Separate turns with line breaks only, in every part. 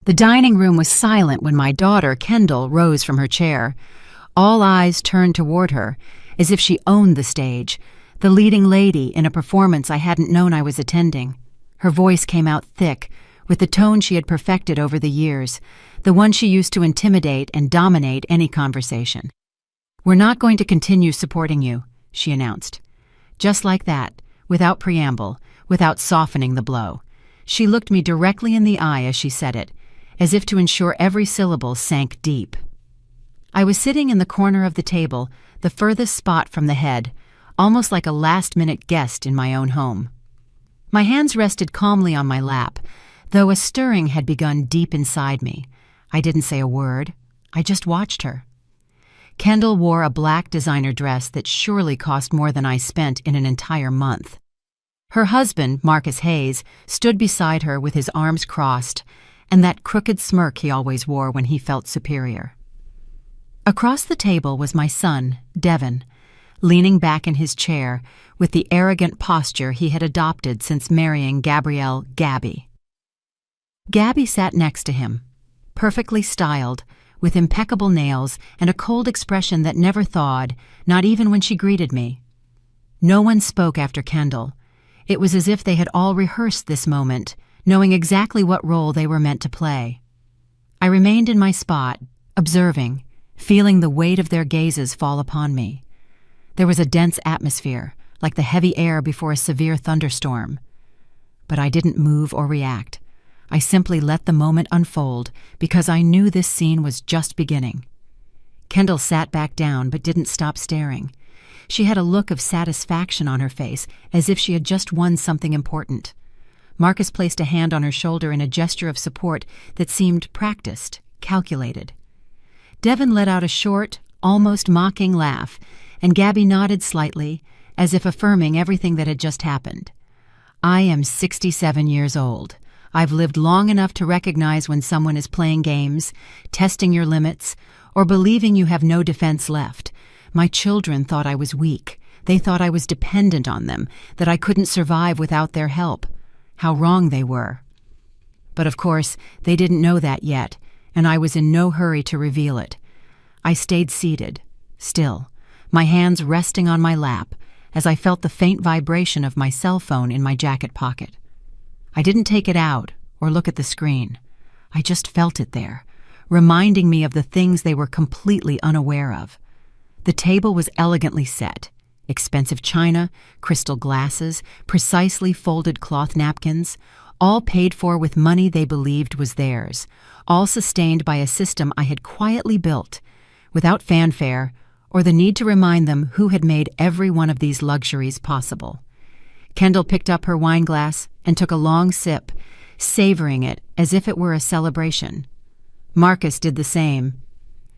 The dining room was silent when my daughter, Kendall, rose from her chair. All eyes turned toward her, as if she owned the stage, the leading lady in a performance I hadn't known I was attending. Her voice came out thick, with the tone she had perfected over the years, the one she used to intimidate and dominate any conversation. "We're not going to continue supporting you," she announced. Just like that, without preamble, without softening the blow. She looked me directly in the eye as she said it, as if to ensure every syllable sank deep. I was sitting in the corner of the table, the furthest spot from the head, almost like a last-minute guest in my own home. My hands rested calmly on my lap, though a stirring had begun deep inside me. I didn't say a word. I just watched her. Kendall wore a black designer dress that surely cost more than I spent in an entire month. Her husband, Marcus Hayes, stood beside her with his arms crossed, and that crooked smirk he always wore when he felt superior. Across the table was my son, Devin, leaning back in his chair with the arrogant posture he had adopted since marrying Gabrielle Gabby. Gabby sat next to him, perfectly styled, with impeccable nails and a cold expression that never thawed, not even when she greeted me. No one spoke after Kendall. It was as if they had all rehearsed this moment, knowing exactly what role they were meant to play. I remained in my spot, observing, feeling the weight of their gazes fall upon me. There was a dense atmosphere, like the heavy air before a severe thunderstorm. But I didn't move or react. I simply let the moment unfold because I knew this scene was just beginning. Kendall sat back down but didn't stop staring. She had a look of satisfaction on her face, as if she had just won something important. Marcus placed a hand on her shoulder in a gesture of support that seemed practiced, calculated. Devin let out a short, almost mocking laugh, and Gabby nodded slightly, as if affirming everything that had just happened. I am 67 years old. I've lived long enough to recognize when someone is playing games, testing your limits, or believing you have no defense left. My children thought I was weak. They thought I was dependent on them, that I couldn't survive without their help. How wrong they were. But of course, they didn't know that yet, and I was in no hurry to reveal it. I stayed seated, still, my hands resting on my lap, as I felt the faint vibration of my cell phone in my jacket pocket. I didn't take it out or look at the screen. I just felt it there, reminding me of the things they were completely unaware of. The table was elegantly set. Expensive china, crystal glasses, precisely folded cloth napkins, all paid for with money they believed was theirs, all sustained by a system I had quietly built, without fanfare or the need to remind them who had made every one of these luxuries possible. Kendall picked up her wine glass and took a long sip, savoring it as if it were a celebration. Marcus did the same.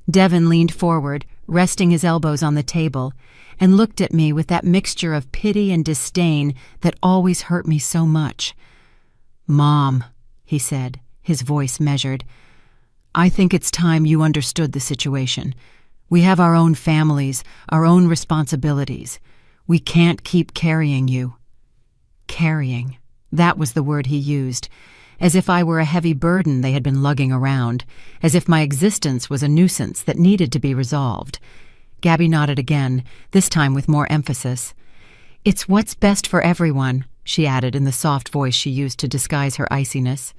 Devin leaned forward, resting his elbows on the table, and looked at me with that mixture of pity and disdain that always hurt me so much. "Mom," he said, his voice measured, "I think it's time you understood the situation. We have our own families, our own responsibilities. We can't keep carrying you." Carrying. That was the word he used, as if I were a heavy burden they had been lugging around, as if my existence was a nuisance that needed to be resolved. Gabby nodded again, this time with more emphasis. "It's what's best for everyone," she added in the soft voice she used to disguise her iciness.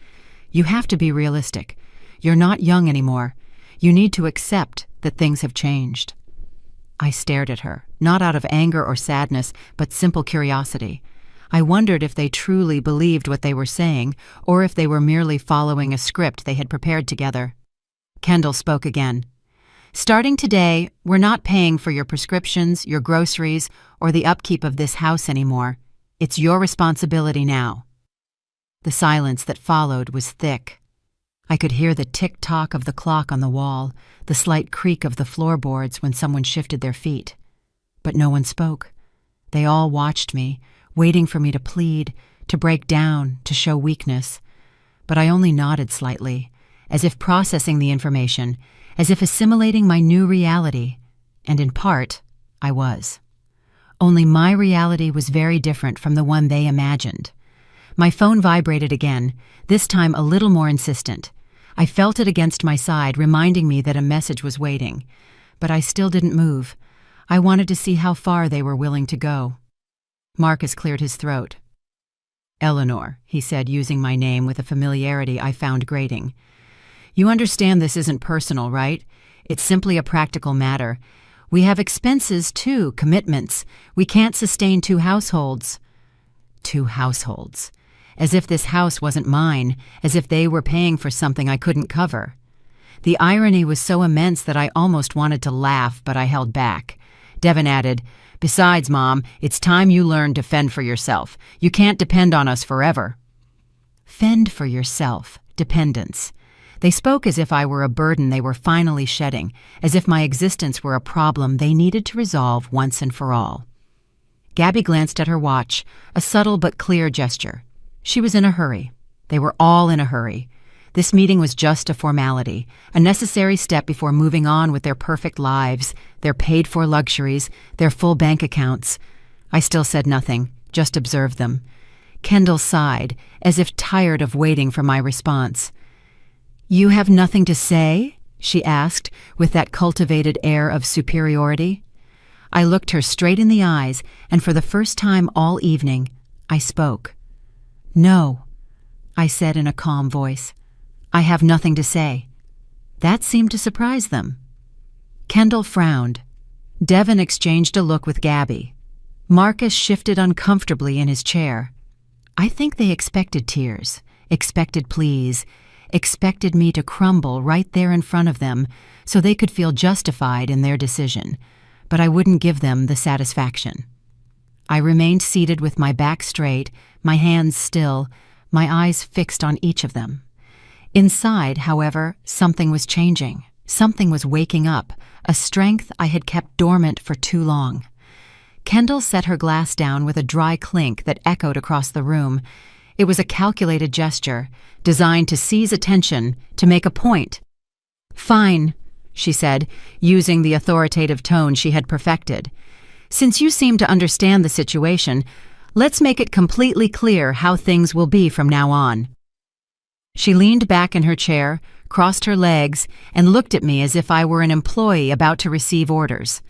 "You have to be realistic. You're not young anymore. You need to accept that things have changed." I stared at her, not out of anger or sadness, but simple curiosity. I wondered if they truly believed what they were saying, or if they were merely following a script they had prepared together. Kendall spoke again. "Starting today, we're not paying for your prescriptions, your groceries, or the upkeep of this house anymore. It's your responsibility now." The silence that followed was thick. I could hear the tick-tock of the clock on the wall, the slight creak of the floorboards when someone shifted their feet. But no one spoke. They all watched me, waiting for me to plead, to break down, to show weakness. But I only nodded slightly, as if processing the information, as if assimilating my new reality, and in part, I was. Only my reality was very different from the one they imagined. My phone vibrated again, this time a little more insistent. I felt it against my side, reminding me that a message was waiting. But I still didn't move. I wanted to see how far they were willing to go. Marcus cleared his throat. "Eleanor," he said, using my name with a familiarity I found grating. "You understand this isn't personal, right? It's simply a practical matter. We have expenses, too, commitments. We can't sustain 2 households. 2 households. As if this house wasn't mine, as if they were paying for something I couldn't cover. The irony was so immense that I almost wanted to laugh, but I held back. Devin added, "Besides, Mom, it's time you learned to fend for yourself. You can't depend on us forever." Fend for yourself. Dependence. They spoke as if I were a burden they were finally shedding, as if my existence were a problem they needed to resolve once and for all. Gabby glanced at her watch, a subtle but clear gesture. She was in a hurry. They were all in a hurry. This meeting was just a formality, a necessary step before moving on with their perfect lives, their paid-for luxuries, their full bank accounts. I still said nothing, just observed them. Kendall sighed, as if tired of waiting for my response. "You have nothing to say?" she asked, with that cultivated air of superiority. I looked her straight in the eyes, and for the first time all evening, I spoke. "No," I said in a calm voice. "I have nothing to say." That seemed to surprise them. Kendall frowned. Devin exchanged a look with Gabby. Marcus shifted uncomfortably in his chair. I think they expected tears, expected pleas, expected me to crumble right there in front of them so they could feel justified in their decision, but I wouldn't give them the satisfaction. I remained seated with my back straight, my hands still, my eyes fixed on each of them. Inside, however, something was changing. Something was waking up, a strength I had kept dormant for too long. Kendall set her glass down with a dry clink that echoed across the room. It was a calculated gesture, designed to seize attention, to make a point. "Fine," she said, using the authoritative tone she had perfected. "Since you seem to understand the situation, let's make it completely clear how things will be from now on." She leaned back in her chair, crossed her legs, and looked at me as if I were an employee about to receive orders.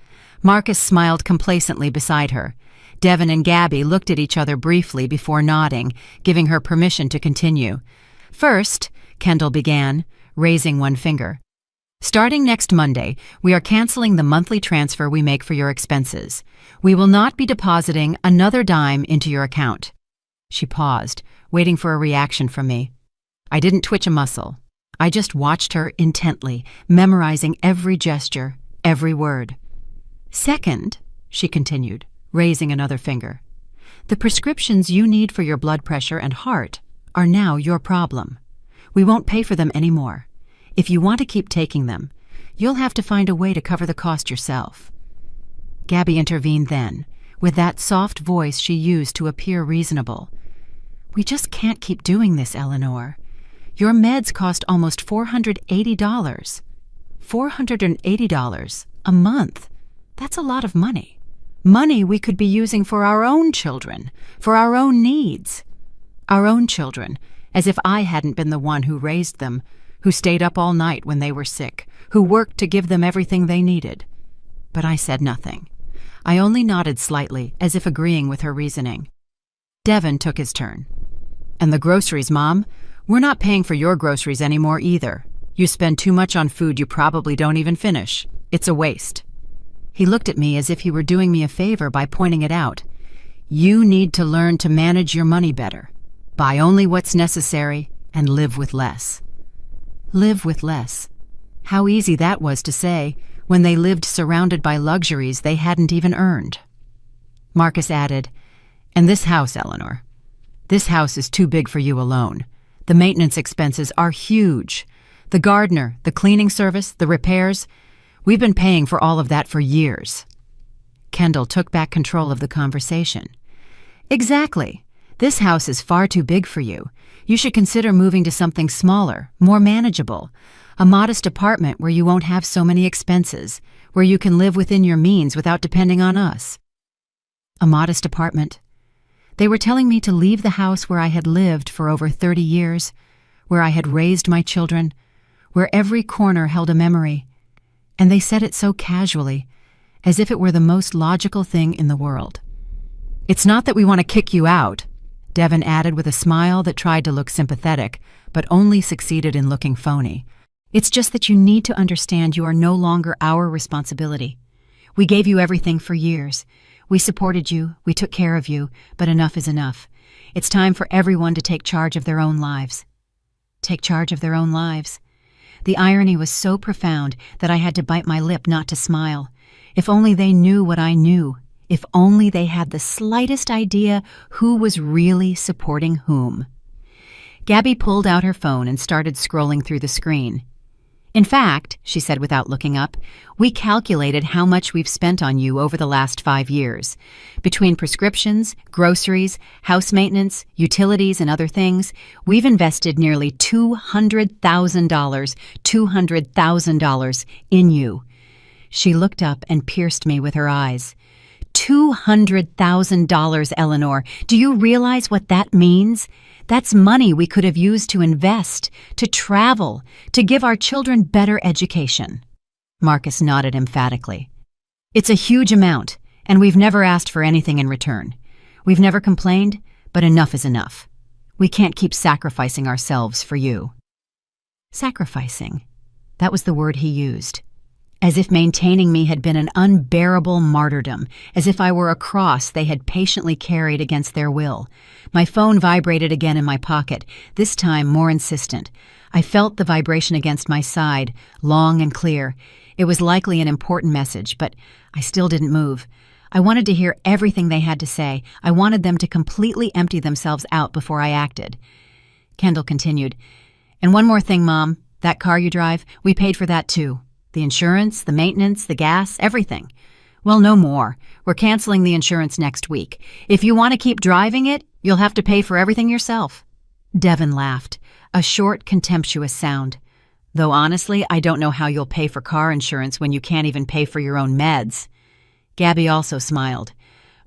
Marcus smiled complacently beside her. Devin and Gabby looked at each other briefly before nodding, giving her permission to continue. "First," Kendall began, raising one finger, "starting next Monday, we are canceling the monthly transfer we make for your expenses. We will not be depositing another dime into your account." She paused, waiting for a reaction from me. I didn't twitch a muscle. I just watched her intently, memorizing every gesture, every word. "Second," she continued, raising another finger, "the prescriptions you need for your blood pressure and heart are now your problem. We won't pay for them anymore. If you want to keep taking them, you'll have to find a way to cover the cost yourself." Gabby intervened then, with that soft voice she used to appear reasonable. "We just can't keep doing this, Eleanor. Your meds cost almost $480. $480 a month. That's a lot of money. Money we could be using for our own children, for our own needs. Our own children, as if I hadn't been the one who raised them, who stayed up all night when they were sick, who worked to give them everything they needed." But I said nothing. I only nodded slightly, as if agreeing with her reasoning. Devin took his turn. "And the groceries, Mom? We're not paying for your groceries anymore either. You spend too much on food you probably don't even finish. It's a waste." He looked at me as if he were doing me a favor by pointing it out. "You need to learn to manage your money better. Buy only what's necessary and live with less." Live with less. How easy that was to say when they lived surrounded by luxuries they hadn't even earned. Marcus added, "And this house, Eleanor. This house is too big for you alone. The maintenance expenses are huge. The gardener, the cleaning service, the repairs. We've been paying for all of that for years." Kendall took back control of the conversation. "Exactly. This house is far too big for you. You should consider moving to something smaller, more manageable. A modest apartment where you won't have so many expenses, where you can live within your means without depending on us." A modest apartment. They were telling me to leave the house where I had lived for over 30 years, where I had raised my children, where every corner held a memory. And they said it so casually, as if it were the most logical thing in the world. "It's not that we want to kick you out," Devon added with a smile that tried to look sympathetic, but only succeeded in looking phony. "It's just that you need to understand you are no longer our responsibility. We gave you everything for years. We supported you, we took care of you, but enough is enough. It's time for everyone to take charge of their own lives." Take charge of their own lives. The irony was so profound that I had to bite my lip not to smile. If only they knew what I knew. If only they had the slightest idea who was really supporting whom. Gabby pulled out her phone and started scrolling through the screen. "In fact," she said without looking up, "we calculated how much we've spent on you over the last 5 years. Between prescriptions, groceries, house maintenance, utilities, and other things, we've invested nearly $200,000 in you." She looked up and pierced me with her eyes. $200,000, Eleanor. Do you realize what that means? That's money we could have used to invest, to travel, to give our children better education. Marcus nodded emphatically. "It's a huge amount, and we've never asked for anything in return. We've never complained, but enough is enough. We can't keep sacrificing ourselves for you." Sacrificing. That was the word he used. As if maintaining me had been an unbearable martyrdom, as if I were a cross they had patiently carried against their will. My phone vibrated again in my pocket, this time more insistent. I felt the vibration against my side, long and clear. It was likely an important message, but I still didn't move. I wanted to hear everything they had to say. I wanted them to completely empty themselves out before I acted. Kendall continued, "And one more thing, Mom. That car you drive, we paid for that too. The insurance, the maintenance, the gas, everything. Well, no more. We're canceling the insurance next week. If you want to keep driving it, you'll have to pay for everything yourself." Devon laughed, a short, contemptuous sound. "Though honestly, I don't know how you'll pay for car insurance when you can't even pay for your own meds." Gabby also smiled.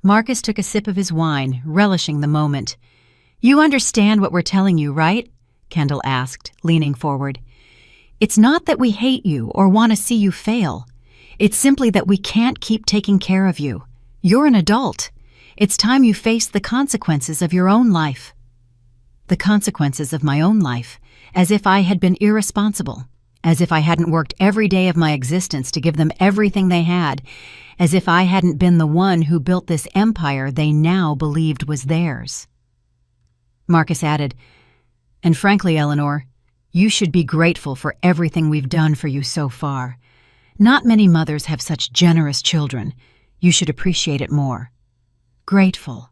Marcus took a sip of his wine, relishing the moment. "You understand what we're telling you, right?" Kendall asked, leaning forward. "It's not that we hate you or want to see you fail. It's simply that we can't keep taking care of you. You're an adult. It's time you face the consequences of your own life." The consequences of my own life, as if I had been irresponsible, as if I hadn't worked every day of my existence to give them everything they had, as if I hadn't been the one who built this empire they now believed was theirs. Marcus added, "And frankly, Eleanor, you should be grateful for everything we've done for you so far. Not many mothers have such generous children. You should appreciate it more." Grateful.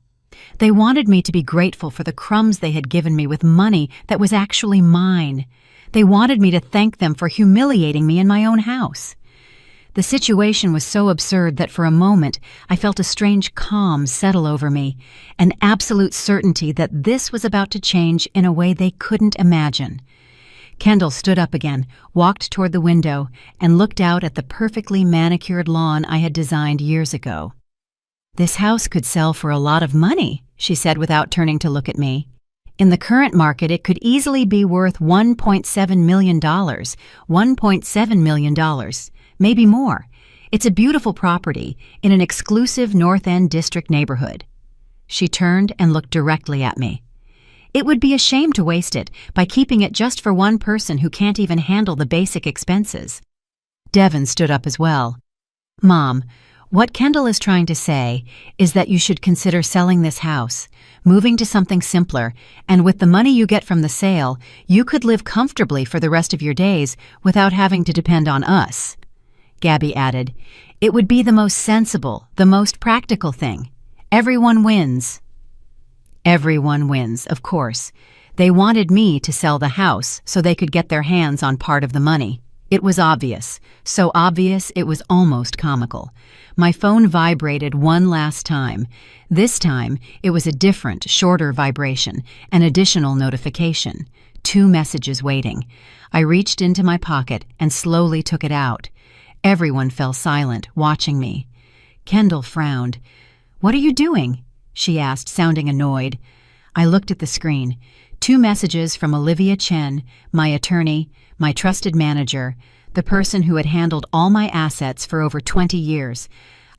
They wanted me to be grateful for the crumbs they had given me with money that was actually mine. They wanted me to thank them for humiliating me in my own house. The situation was so absurd that for a moment I felt a strange calm settle over me, an absolute certainty that this was about to change in a way they couldn't imagine. Kendall stood up again, walked toward the window, and looked out at the perfectly manicured lawn I had designed years ago. "This house could sell for a lot of money," she said without turning to look at me. "In the current market, it could easily be worth $1.7 million, $1.7 million, maybe more. It's a beautiful property in an exclusive North End district neighborhood." She turned and looked directly at me. "It would be a shame to waste it by keeping it just for one person who can't even handle the basic expenses." Devon stood up as well. "Mom, what Kendall is trying to say is that you should consider selling this house, moving to something simpler, and with the money you get from the sale, you could live comfortably for the rest of your days without having to depend on us." Gabby added, "It would be the most sensible, the most practical thing. Everyone wins." Everyone wins, of course. They wanted me to sell the house so they could get their hands on part of the money. It was obvious, so obvious it was almost comical. My phone vibrated one last time. This time, it was a different, shorter vibration, an additional notification. 2 messages waiting. I reached into my pocket and slowly took it out. Everyone fell silent, watching me. Kendall frowned. "What are you doing?" she asked, sounding annoyed. I looked at the screen. 2 messages from Olivia Chen, my attorney, my trusted manager, the person who had handled all my assets for over 20 years.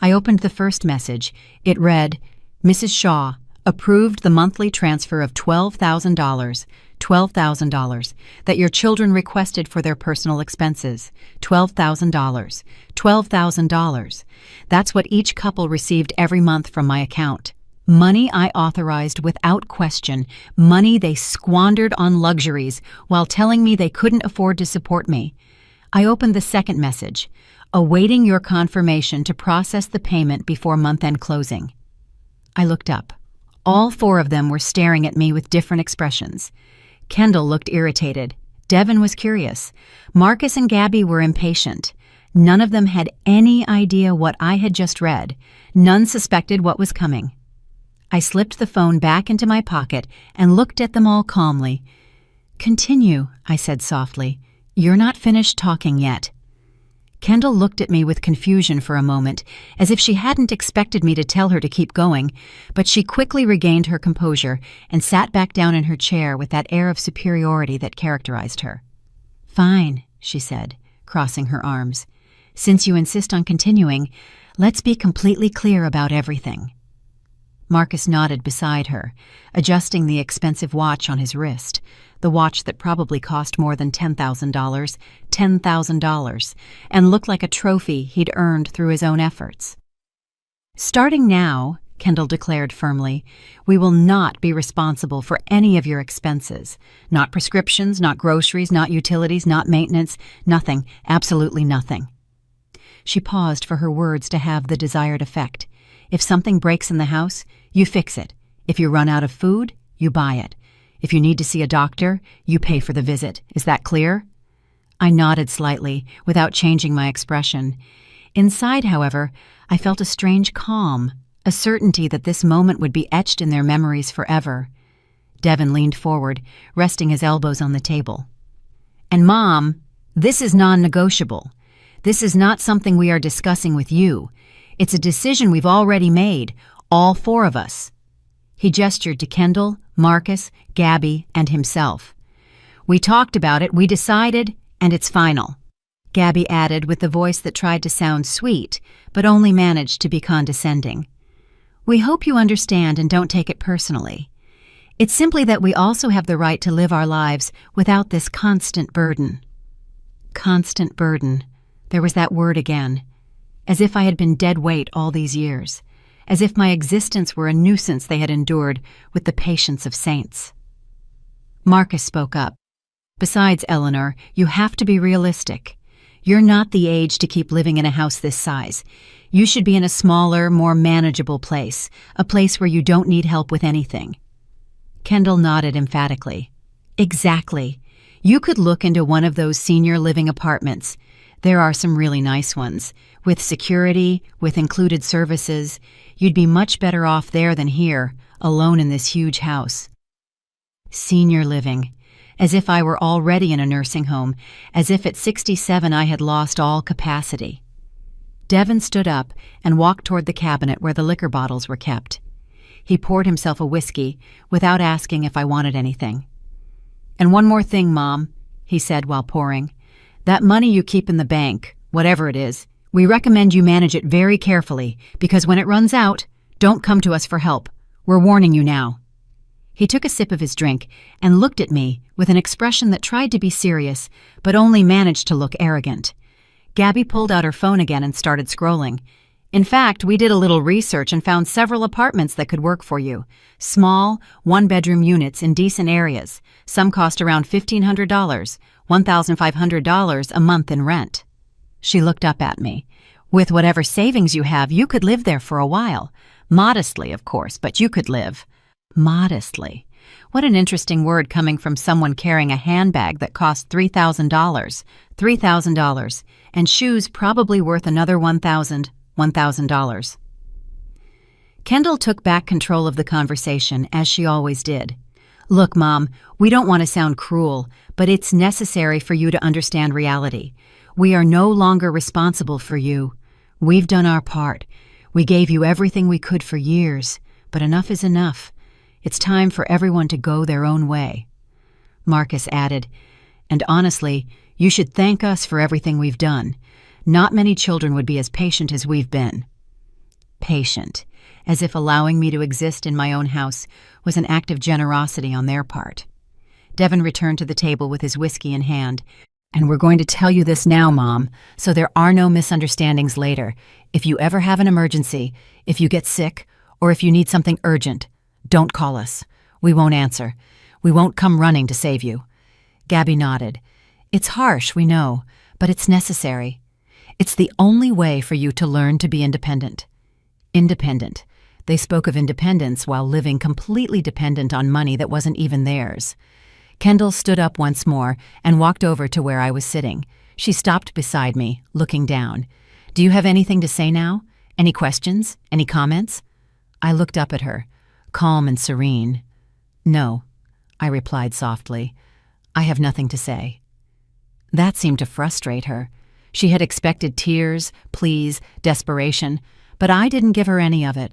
I opened the first message. It read, "Mrs. Shaw, approved the monthly transfer of $12,000 that your children requested for their personal expenses. $12,000. That's what each couple received every month from my account. Money I authorized without question, money they squandered on luxuries while telling me they couldn't afford to support me." I opened the second message, awaiting your confirmation to process the payment before month-end closing. I looked up. All 4 of them were staring at me with different expressions. Kendall looked irritated. Devin was curious. Marcus and Gabby were impatient. None of them had any idea what I had just read. None suspected what was coming. I slipped the phone back into my pocket and looked at them all calmly. "Continue," I said softly. "You're not finished talking yet." Kendall looked at me with confusion for a moment, as if she hadn't expected me to tell her to keep going, but she quickly regained her composure and sat back down in her chair with that air of superiority that characterized her. "Fine," she said, crossing her arms. "Since you insist on continuing, let's be completely clear about everything." Marcus nodded beside her, adjusting the expensive watch on his wrist, the watch that probably cost more than $10,000, and looked like a trophy he'd earned through his own efforts. "Starting now," Kendall declared firmly, "we will not be responsible for any of your expenses. Not prescriptions, not groceries, not utilities, not maintenance, nothing, absolutely nothing." She paused for her words to have the desired effect. "If something breaks in the house, you fix it. If you run out of food, you buy it. If you need to see a doctor, you pay for the visit. Is that clear?" I nodded slightly, without changing my expression. Inside, however, I felt a strange calm, a certainty that this moment would be etched in their memories forever. Devin leaned forward, resting his elbows on the table. "And Mom, this is non-negotiable. This is not something we are discussing with you. It's a decision we've already made, all 4 of us." He gestured to Kendall, Marcus, Gabby, and himself. "We talked about it, we decided, and it's final." Gabby added with the voice that tried to sound sweet, but only managed to be condescending. "We hope you understand and don't take it personally. It's simply that we also have the right to live our lives without this constant burden." Constant burden. There was that word again. As if I had been dead weight all these years. As if my existence were a nuisance they had endured with the patience of saints. Marcus spoke up. "Besides, Eleanor, you have to be realistic. You're not the age to keep living in a house this size. You should be in a smaller, more manageable place, a place where you don't need help with anything." Kendall nodded emphatically. "Exactly. You could look into one of those senior living apartments. There are some really nice ones. With security, with included services, you'd be much better off there than here, alone in this huge house." Senior living. As if I were already in a nursing home, as if at 67 I had lost all capacity. Devin stood up and walked toward the cabinet where the liquor bottles were kept. He poured himself a whiskey without asking if I wanted anything. "And one more thing, Mom," he said while pouring. "That money you keep in the bank, whatever it is, we recommend you manage it very carefully, because when it runs out, don't come to us for help. We're warning you now." He took a sip of his drink and looked at me with an expression that tried to be serious, but only managed to look arrogant. Gabby pulled out her phone again and started scrolling. "In fact, we did a little research and found several apartments that could work for you. Small, 1-bedroom units in decent areas. Some cost around $1,500, $1,500 a month in rent." She looked up at me. "With whatever savings you have, you could live there for a while. Modestly, of course, but you could live." Modestly. What an interesting word coming from someone carrying a handbag that cost $3,000. $3,000. And shoes probably worth another $1,000. Kendall took back control of the conversation, as she always did. "Look, Mom, we don't want to sound cruel, but it's necessary for you to understand reality. We are no longer responsible for you. We've done our part. We gave you everything we could for years, but enough is enough. It's time for everyone to go their own way." Marcus added. And honestly, you should thank us for everything we've done. Not many children would be as patient as we've been. Patient, as if allowing me to exist in my own house was an act of generosity on their part. Devon returned to the table with his whiskey in hand. And we're going to tell you this now, Mom, so there are no misunderstandings later. If you ever have an emergency, if you get sick, or if you need something urgent, don't call us. We won't answer. We won't come running to save you. Gabby nodded. It's harsh, we know, but it's necessary. It's the only way for you to learn to be independent. Independent. They spoke of independence while living completely dependent on money that wasn't even theirs. Kendall stood up once more and walked over to where I was sitting. She stopped beside me, looking down. Do you have anything to say now? Any questions? Any comments? I looked up at her, calm and serene. No, I replied softly. I have nothing to say. That seemed to frustrate her. She had expected tears, pleas, desperation, but I didn't give her any of it.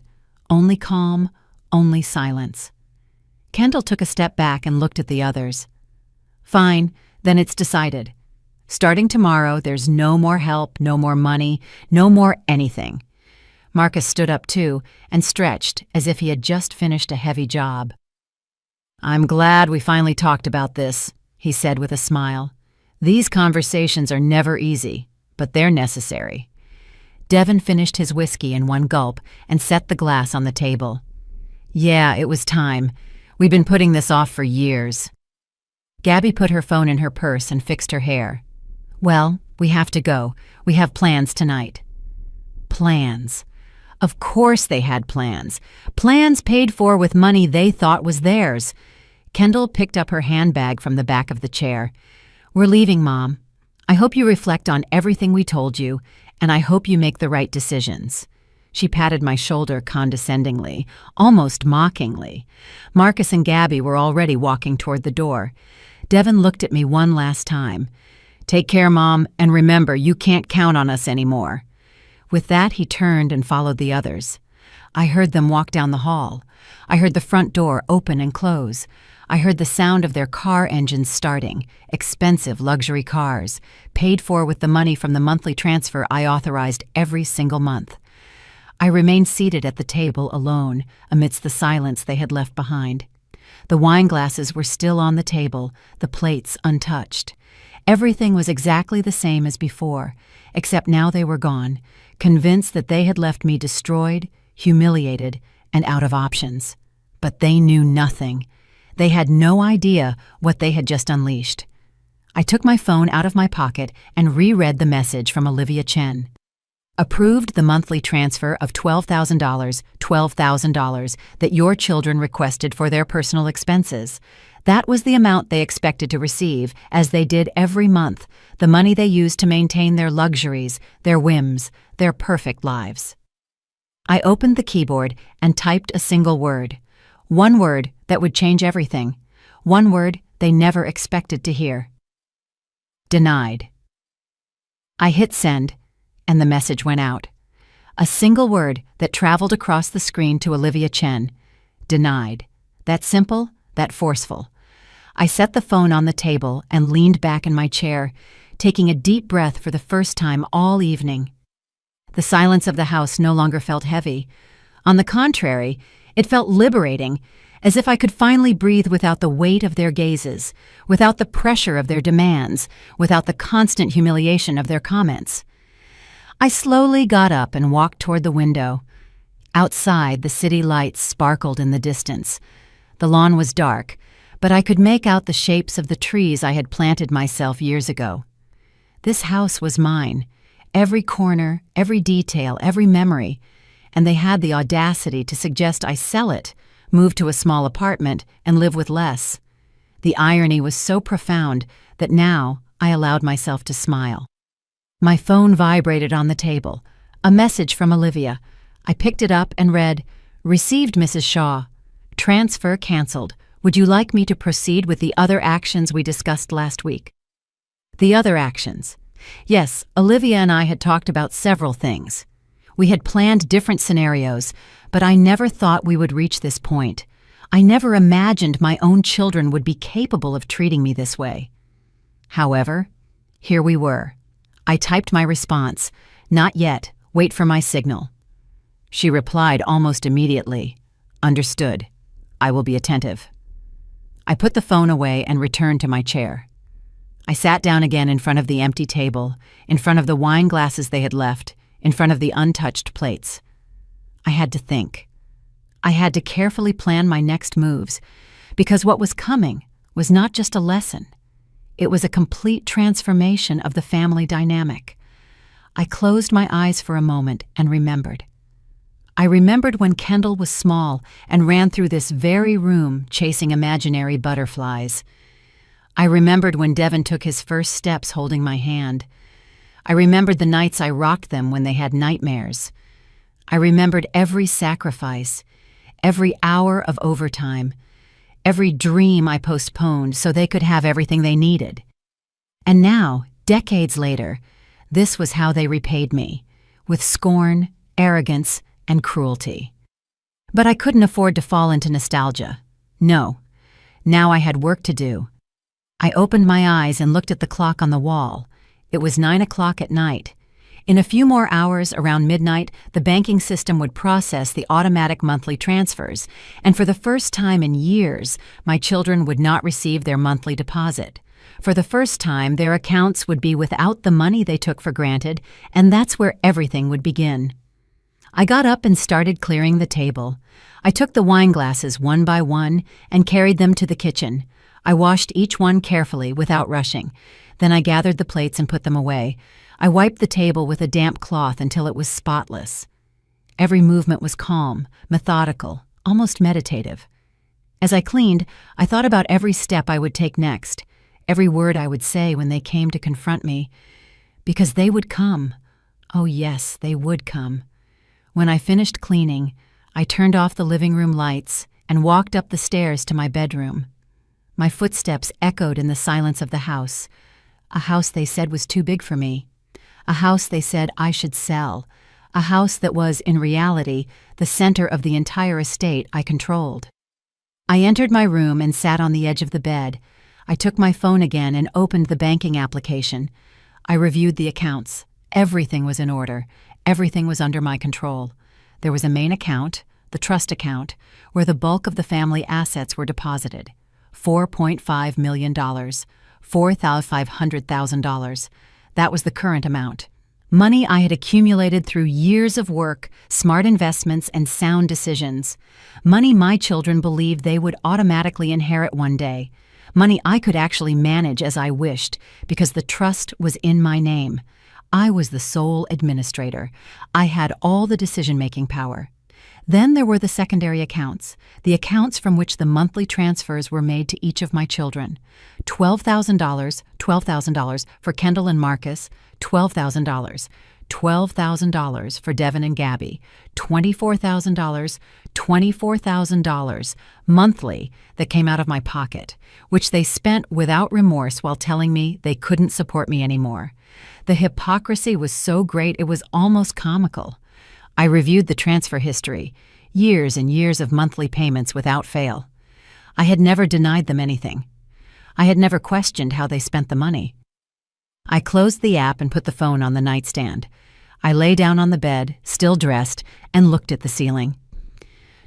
Only calm, only silence. Kendall took a step back and looked at the others. Fine, then it's decided. Starting tomorrow, there's no more help, no more money, no more anything. Marcus stood up too and stretched as if he had just finished a heavy job. I'm glad we finally talked about this, he said with a smile. These conversations are never easy, but they're necessary. Devon finished his whiskey in one gulp and set the glass on the table. Yeah, it was time. We've been putting this off for years. Gabby put her phone in her purse and fixed her hair. Well, we have to go. We have plans tonight. Plans. Of course they had plans. Plans paid for with money they thought was theirs. Kendall picked up her handbag from the back of the chair. We're leaving, Mom. I hope you reflect on everything we told you, and I hope you make the right decisions. She patted my shoulder condescendingly, almost mockingly. Marcus and Gabby were already walking toward the door. Devon looked at me one last time. Take care, Mom, and remember, you can't count on us anymore. With that, he turned and followed the others. I heard them walk down the hall. I heard the front door open and close. I heard the sound of their car engines starting, expensive luxury cars, paid for with the money from the monthly transfer I authorized every single month. I remained seated at the table alone, amidst the silence they had left behind. The wine glasses were still on the table, the plates untouched. Everything was exactly the same as before, except now they were gone, convinced that they had left me destroyed, humiliated, and out of options. But they knew nothing. They had no idea what they had just unleashed. I took my phone out of my pocket and reread the message from Olivia Chen. Approved the monthly transfer of $12,000 that your children requested for their personal expenses. That was the amount they expected to receive, as they did every month, the money they used to maintain their luxuries, their whims, their perfect lives. I opened the keyboard and typed a single word. One word that would change everything. One word they never expected to hear. Denied. I hit send, and the message went out. A single word that traveled across the screen to Olivia Chen. Denied. That simple, that forceful. I set the phone on the table and leaned back in my chair, taking a deep breath for the first time all evening. The silence of the house no longer felt heavy. On the contrary, it felt liberating, as if I could finally breathe without the weight of their gazes, without the pressure of their demands, without the constant humiliation of their comments. I slowly got up and walked toward the window. Outside, the city lights sparkled in the distance. The lawn was dark, but I could make out the shapes of the trees I had planted myself years ago. This house was mine, every corner, every detail, every memory, and they had the audacity to suggest I sell it, move to a small apartment, and live with less. The irony was so profound that now I allowed myself to smile. My phone vibrated on the table. A message from Olivia. I picked it up and read, "Received, Mrs. Shaw. Transfer canceled. Would you like me to proceed with the other actions we discussed last week?" The other actions. Yes, Olivia and I had talked about several things. We had planned different scenarios, but I never thought we would reach this point. I never imagined my own children would be capable of treating me this way. However, here we were. I typed my response, "Not yet, wait for my signal." She replied almost immediately, "Understood. I will be attentive." I put the phone away and returned to my chair. I sat down again in front of the empty table, in front of the wine glasses they had left, in front of the untouched plates. I had to think. I had to carefully plan my next moves, because what was coming was not just a lesson. It was a complete transformation of the family dynamic. I closed my eyes for a moment and remembered. I remembered when Kendall was small and ran through this very room chasing imaginary butterflies. I remembered when Devin took his first steps holding my hand. I remembered the nights I rocked them when they had nightmares. I remembered every sacrifice, every hour of overtime, every dream I postponed so they could have everything they needed. And now, decades later, this was how they repaid me, with scorn, arrogance, and cruelty. But I couldn't afford to fall into nostalgia. No. Now I had work to do. I opened my eyes and looked at the clock on the wall. It was 9 o'clock at night. In a few more hours, around midnight, the banking system would process the automatic monthly transfers, and for the first time in years, my children would not receive their monthly deposit. For the first time, their accounts would be without the money they took for granted, and that's where everything would begin. I got up and started clearing the table. I took the wine glasses one by one and carried them to the kitchen. I washed each one carefully without rushing. Then I gathered the plates and put them away. I wiped the table with a damp cloth until it was spotless. Every movement was calm, methodical, almost meditative. As I cleaned, I thought about every step I would take next, every word I would say when they came to confront me. Because they would come. Oh yes, they would come. When I finished cleaning, I turned off the living room lights and walked up the stairs to my bedroom. My footsteps echoed in the silence of the house, a house they said was too big for me, a house they said I should sell, a house that was, in reality, the center of the entire estate I controlled. I entered my room and sat on the edge of the bed. I took my phone again and opened the banking application. I reviewed the accounts. Everything was in order. Everything was under my control. There was a main account, the trust account, where the bulk of the family assets were deposited. $4.5 million, $4,500,000. That was the current amount. Money I had accumulated through years of work, smart investments, and sound decisions. Money my children believed they would automatically inherit one day. Money I could actually manage as I wished, because the trust was in my name. I was the sole administrator. I had all the decision-making power. Then there were the secondary accounts, the accounts from which the monthly transfers were made to each of my children. $12,000 for Kendall and Marcus, $12,000. $12,000 for Devin and Gabby, $24,000 monthly that came out of my pocket, which they spent without remorse while telling me they couldn't support me anymore. The hypocrisy was so great it was almost comical. I reviewed the transfer history, years and years of monthly payments without fail. I had never denied them anything. I had never questioned how they spent the money. I closed the app and put the phone on the nightstand. I lay down on the bed, still dressed, and looked at the ceiling.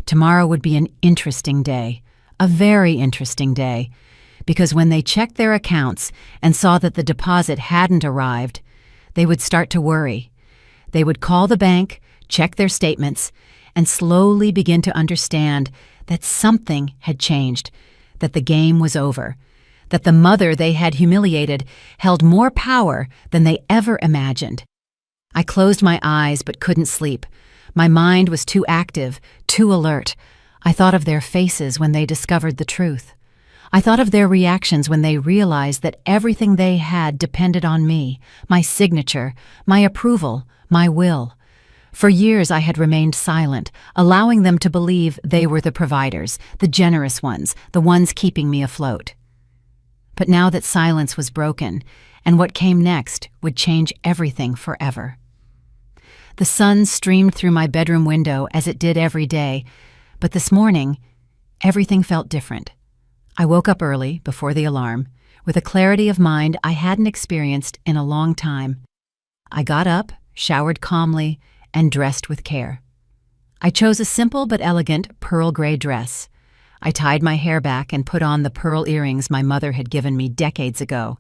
Tomorrow would be an interesting day, a very interesting day, because when they checked their accounts and saw that the deposit hadn't arrived, they would start to worry. They would call the bank, check their statements, and slowly begin to understand that something had changed, that the game was over, that the mother they had humiliated held more power than they ever imagined. I closed my eyes but couldn't sleep. My mind was too active, too alert. I thought of their faces when they discovered the truth. I thought of their reactions when they realized that everything they had depended on me, my signature, my approval, my will. For years I had remained silent, allowing them to believe they were the providers, the generous ones, the ones keeping me afloat. But now that silence was broken, and what came next would change everything forever. The sun streamed through my bedroom window as it did every day, but this morning Everything felt different. I woke up early, before the alarm, with a clarity of mind I hadn't experienced in a long time. I got up, showered calmly, and dressed with care. I chose a simple but elegant pearl gray dress. I tied my hair back and put on the pearl earrings my mother had given me decades ago.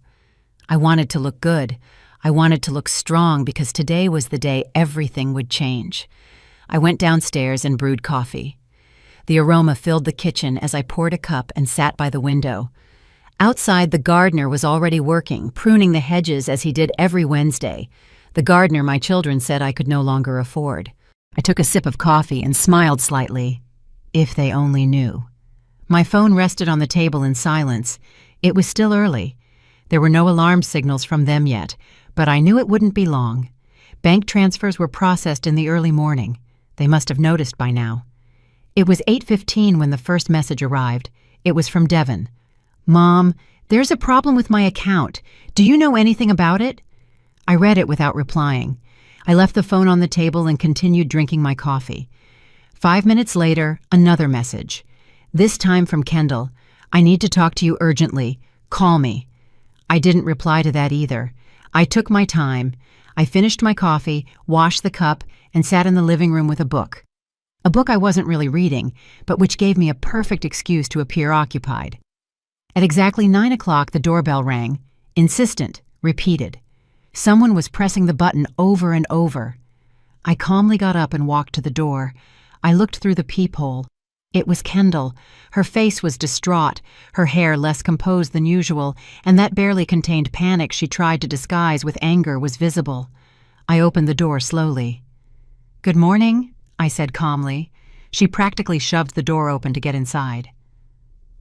I wanted to look good. I wanted to look strong because today was the day everything would change. I went downstairs and brewed coffee. The aroma filled the kitchen as I poured a cup and sat by the window. Outside, the gardener was already working, pruning the hedges as he did every Wednesday. The gardener my children said I could no longer afford. I took a sip of coffee and smiled slightly. If they only knew. My phone rested on the table in silence. It was still early. There were no alarm signals from them yet, but I knew it wouldn't be long. Bank transfers were processed in the early morning. They must have noticed by now. It was 8:15 when the first message arrived. It was from Devon. "Mom, there's a problem with my account. Do you know anything about it?" I read it without replying. I left the phone on the table and continued drinking my coffee. 5 minutes later, another message. This time from Kendall. "I need to talk to you urgently. Call me." I didn't reply to that either. I took my time. I finished my coffee, washed the cup, and sat in the living room with a book. A book I wasn't really reading, but which gave me a perfect excuse to appear occupied. At exactly 9 o'clock, the doorbell rang. Insistent, repeated. Someone was pressing the button over and over. I calmly got up and walked to the door. I looked through the peephole. It was Kendall. Her face was distraught, her hair less composed than usual, and that barely contained panic she tried to disguise with anger was visible. I opened the door slowly. "Good morning," I said calmly. She practically shoved the door open to get inside.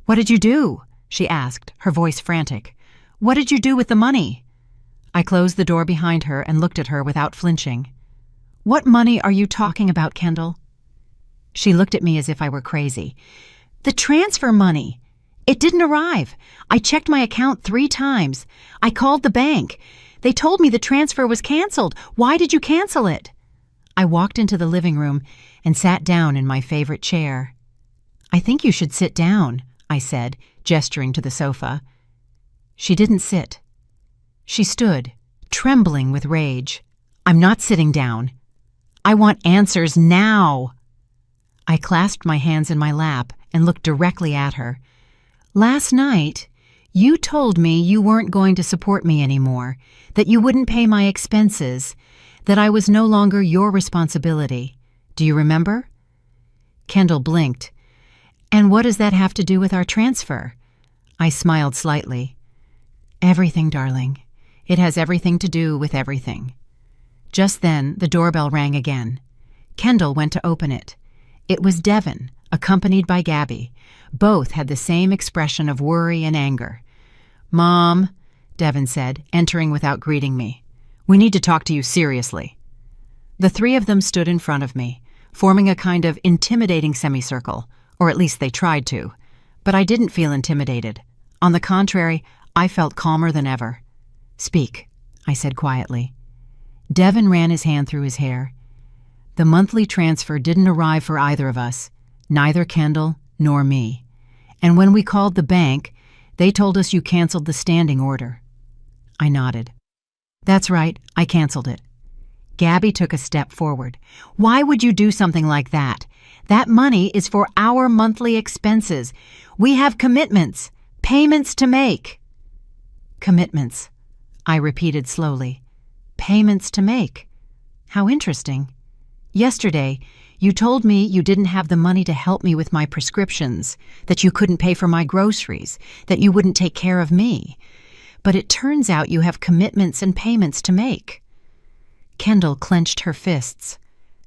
"What did you do?" she asked, her voice frantic. "What did you do with the money?" I closed the door behind her and looked at her without flinching. "What money are you talking about, Kendall?" She looked at me as if I were crazy. "The transfer money. It didn't arrive. I checked my account 3 times. I called the bank. They told me the transfer was canceled. Why did you cancel it?" I walked into the living room and sat down in my favorite chair. "I think you should sit down," I said, gesturing to the sofa. She didn't sit. She stood, trembling with rage. "I'm not sitting down. I want answers now." I clasped my hands in my lap and looked directly at her. "Last night, you told me you weren't going to support me anymore, that you wouldn't pay my expenses, that I was no longer your responsibility. Do you remember?" Kendall blinked. "And what does that have to do with our transfer?" I smiled slightly. "Everything, darling. It has everything to do with everything." Just then, the doorbell rang again. Kendall went to open it. It was Devon, accompanied by Gabby. Both had the same expression of worry and anger. "Mom," Devon said, entering without greeting me. "We need to talk to you seriously." The 3 of them stood in front of me, forming a kind of intimidating semicircle, or at least they tried to. But I didn't feel intimidated. On the contrary, I felt calmer than ever. "Speak," I said quietly. Devon ran his hand through his hair. "The monthly transfer didn't arrive for either of us, neither Kendall nor me. And when we called the bank, they told us you canceled the standing order." I nodded. "That's right, I canceled it." Gabby took a step forward. "Why would you do something like that? That money is for our monthly expenses. We have commitments, payments to make." "Commitments," I repeated slowly. "Payments to make. How interesting. Yesterday, you told me you didn't have the money to help me with my prescriptions, that you couldn't pay for my groceries, that you wouldn't take care of me. But it turns out you have commitments and payments to make." Kendall clenched her fists.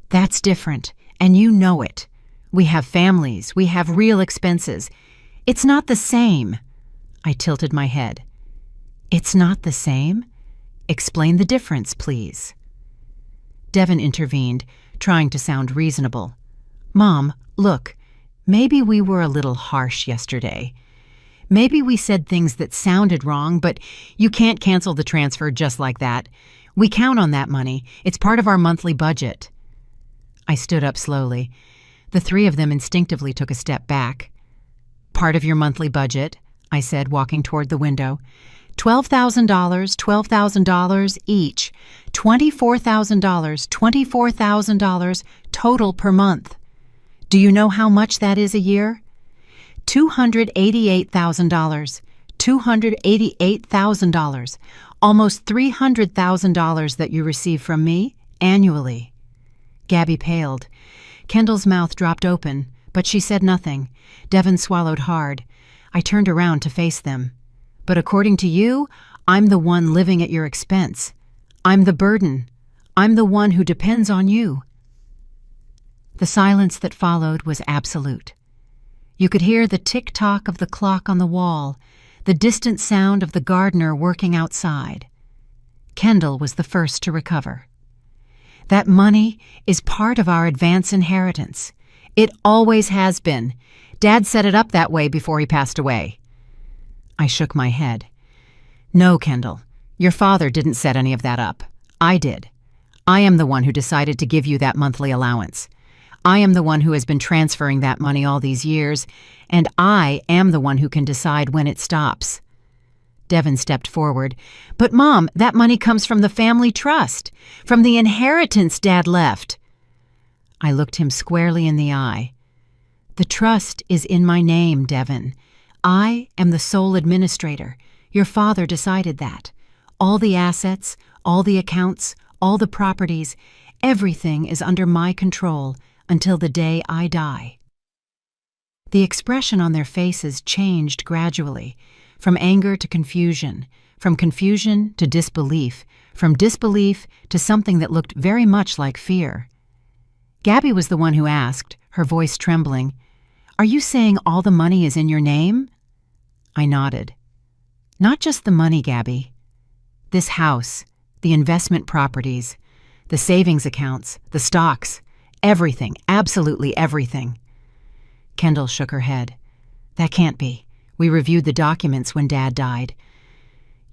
"That's different, and you know it. We have families, we have real expenses. It's not the same." I tilted my head. "It's not the same? Explain the difference, please." Devon intervened, trying to sound reasonable. "Mom, look, maybe we were a little harsh yesterday. Maybe we said things that sounded wrong, but you can't cancel the transfer just like that. We count on that money. It's part of our monthly budget." I stood up slowly. The 3 of them instinctively took a step back. part of your monthly budget," I said, walking toward the window. $12,000 each. $24,000 total per month. Do you know how much that is a year? $288,000. $288,000. Almost $300,000 that you receive from me annually. Gabby paled. Kendall's mouth dropped open, but she said nothing. Devon swallowed hard. I turned around to face them. "But according to you, I'm the one living at your expense. I'm the burden. I'm the one who depends on you." The silence that followed was absolute. You could hear the tick-tock of the clock on the wall, the distant sound of the gardener working outside. Kendall was the first to recover. "That money is part of our advance inheritance. It always has been. Dad set it up that way before he passed away." I shook my head. "No, Kendall, your father didn't set any of that up. I did. I am the one who decided to give you that monthly allowance. I am the one who has been transferring that money all these years, and I am the one who can decide when it stops." Devon stepped forward. "But Mom, that money comes from the family trust, from the inheritance Dad left." I looked him squarely in the eye. "The trust is in my name, Devon. I am the sole administrator. Your father decided that. All the assets, all the accounts, all the properties, everything is under my control until the day I die." The expression on their faces changed gradually, from anger to confusion, from confusion to disbelief, from disbelief to something that looked very much like fear. Gabby was the one who asked, her voice trembling, "Are you saying all the money is in your name?" I nodded. "Not just the money, Gabby. This house, the investment properties, the savings accounts, the stocks, everything, absolutely everything." Kendall shook her head. "That can't be. We reviewed the documents when Dad died."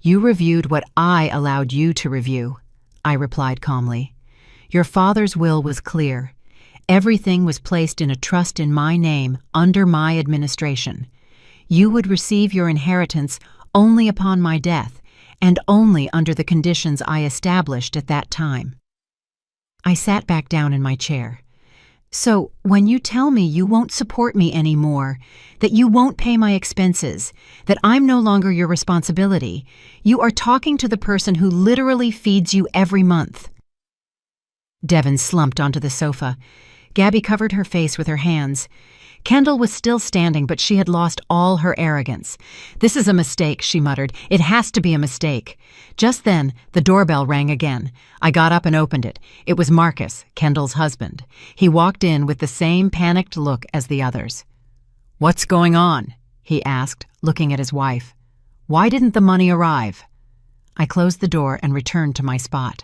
"You reviewed what I allowed you to review," I replied calmly. "Your father's will was clear. Everything was placed in a trust in my name under my administration. You would receive your inheritance only upon my death, and only under the conditions I established at that time." I sat back down in my chair. "So, when you tell me you won't support me anymore, that you won't pay my expenses, that I'm no longer your responsibility, you are talking to the person who literally feeds you every month." Devon slumped onto the sofa. Gabby covered her face with her hands. Kendall was still standing, but she had lost all her arrogance. "This is a mistake," she muttered. "It has to be a mistake." Just then, the doorbell rang again. I got up and opened it. It was Marcus, Kendall's husband. He walked in with the same panicked look as the others. "What's going on?" he asked, looking at his wife. "Why didn't the money arrive?" I closed the door and returned to my spot.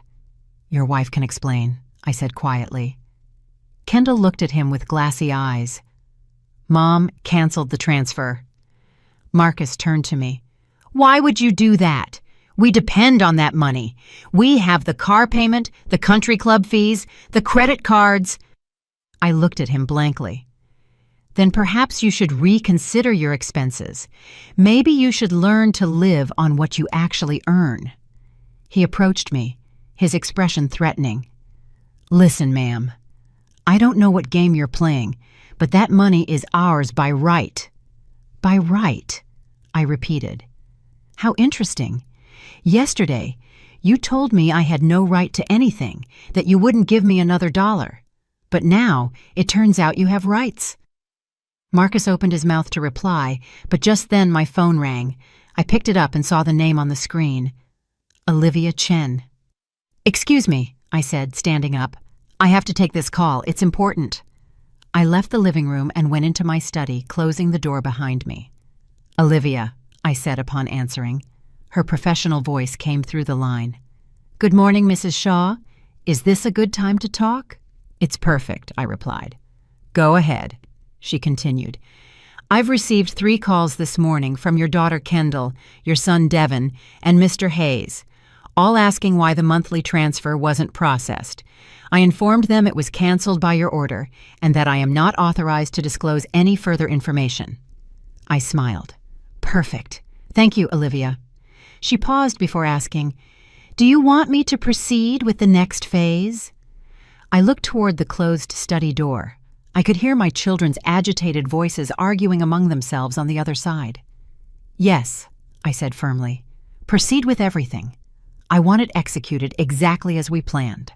"Your wife can explain," I said quietly. Kendall looked at him with glassy eyes. "Mom canceled the transfer." Marcus turned to me. "Why would you do that? We depend on that money. We have the car payment, the country club fees, the credit cards." I looked at him blankly. "Then perhaps you should reconsider your expenses. Maybe you should learn to live on what you actually earn." He approached me, his expression threatening. "Listen, ma'am. I don't know what game you're playing, but that money is ours by right." "By right," I repeated. "How interesting. Yesterday, you told me I had no right to anything, that you wouldn't give me another dollar. But now, it turns out you have rights." Marcus opened his mouth to reply, but just then my phone rang. I picked it up and saw the name on the screen. Olivia Chen. "Excuse me," I said, standing up. "I have to take this call. It's important." I left the living room and went into my study, closing the door behind me. "Olivia," I said upon answering. Her professional voice came through the line. "Good morning, Mrs. Shaw. Is this a good time to talk?" "It's perfect," I replied. "Go ahead," she continued. "I've received 3 calls this morning from your daughter Kendall, your son Devon, and Mr. Hayes, all asking why the monthly transfer wasn't processed. I informed them it was canceled by your order, and that I am not authorized to disclose any further information." I smiled. Perfect. Thank you, Olivia. She paused before asking, "Do you want me to proceed with the next phase?" I looked toward the closed study door. I could hear my children's agitated voices arguing among themselves on the other side. "Yes," I said firmly. "Proceed with everything. I want it executed exactly as we planned."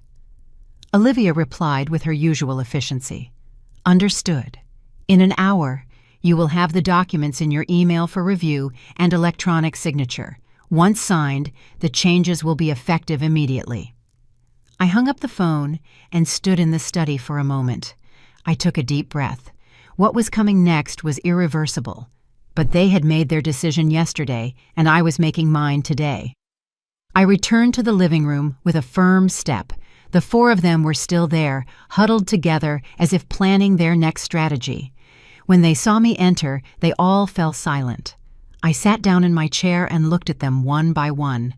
Olivia replied with her usual efficiency. "Understood. In an hour, you will have the documents in your email for review and electronic signature. Once signed, the changes will be effective immediately." I hung up the phone and stood in the study for a moment. I took a deep breath. What was coming next was irreversible. But they had made their decision yesterday, and I was making mine today. I returned to the living room with a firm step. The four of them were still there, huddled together as if planning their next strategy. When they saw me enter, they all fell silent. I sat down in my chair and looked at them one by one.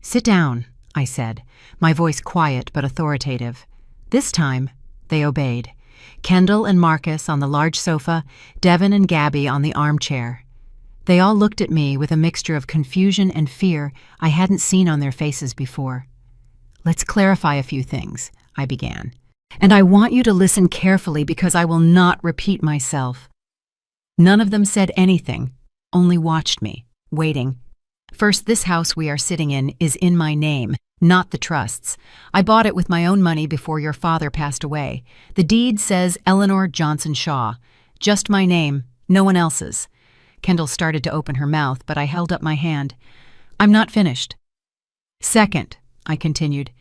"Sit down," I said, my voice quiet but authoritative. This time, they obeyed. Kendall and Marcus on the large sofa, Devin and Gabby on the armchair. They all looked at me with a mixture of confusion and fear I hadn't seen on their faces before. "Let's clarify a few things," I began. "And I want you to listen carefully because I will not repeat myself." None of them said anything, only watched me, waiting. "First, this house we are sitting in is in my name, not the trust's. I bought it with my own money before your father passed away. The deed says Eleanor Johnson Shaw. Just my name, no one else's." Kendall started to open her mouth, but I held up my hand. "I'm not finished." "Second," I continued,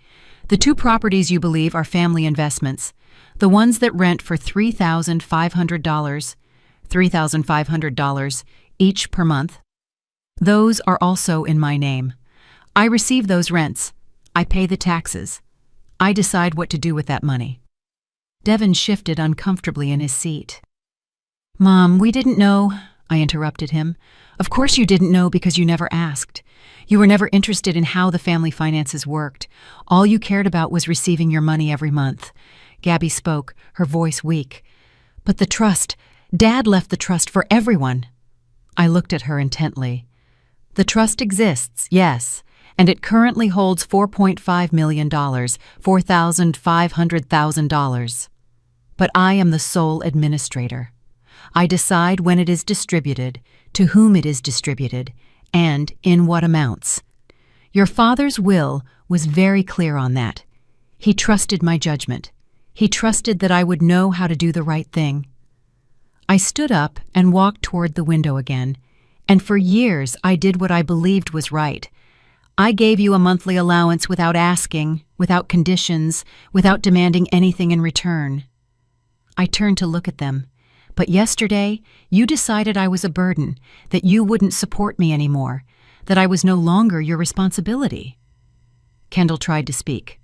"the two properties you believe are family investments, the ones that rent for $3,500 each per month, those are also in my name. I receive those rents. I pay the taxes. I decide what to do with that money." Devin shifted uncomfortably in his seat. "Mom, we didn't know," I interrupted him. "Of course you didn't know because you never asked. You were never interested in how the family finances worked. All you cared about was receiving your money every month." Gabby spoke, her voice weak. "But the trust, Dad left the trust for everyone." I looked at her intently. "The trust exists, yes, and it currently holds $4.5 million, $4,500,000. But I am the sole administrator. I decide when it is distributed, to whom it is distributed, and in what amounts. Your father's will was very clear on that. He trusted my judgment. He trusted that I would know how to do the right thing." I stood up and walked toward the window again, and for years I did what I believed was right. I gave you a monthly allowance without asking, without conditions, without demanding anything in return. I turned to look at them. But yesterday, you decided I was a burden, that you wouldn't support me anymore, that I was no longer your responsibility. Kendall tried to speak.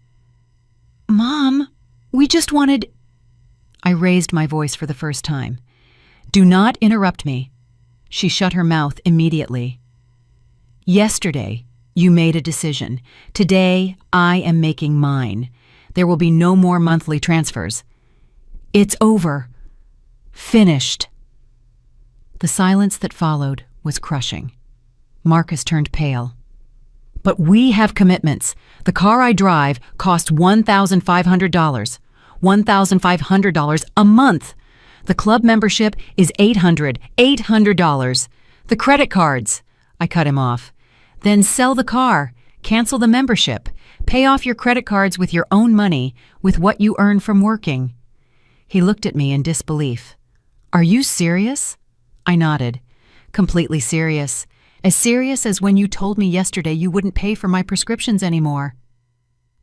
"Mom, we just wanted—" I raised my voice for the first time. "Do not interrupt me." She shut her mouth immediately. "Yesterday, you made a decision. Today, I am making mine. There will be no more monthly transfers. It's over. Finished." The silence that followed was crushing. Marcus turned pale. "But we have commitments. The car I drive costs $1,500. $1,500 a month. The club membership is $800. The credit cards." I cut him off. "Then sell the car. Cancel the membership. Pay off your credit cards with your own money, with what you earn from working." He looked at me in disbelief. "Are you serious?" I nodded. "Completely serious. As serious as when you told me yesterday you wouldn't pay for my prescriptions anymore."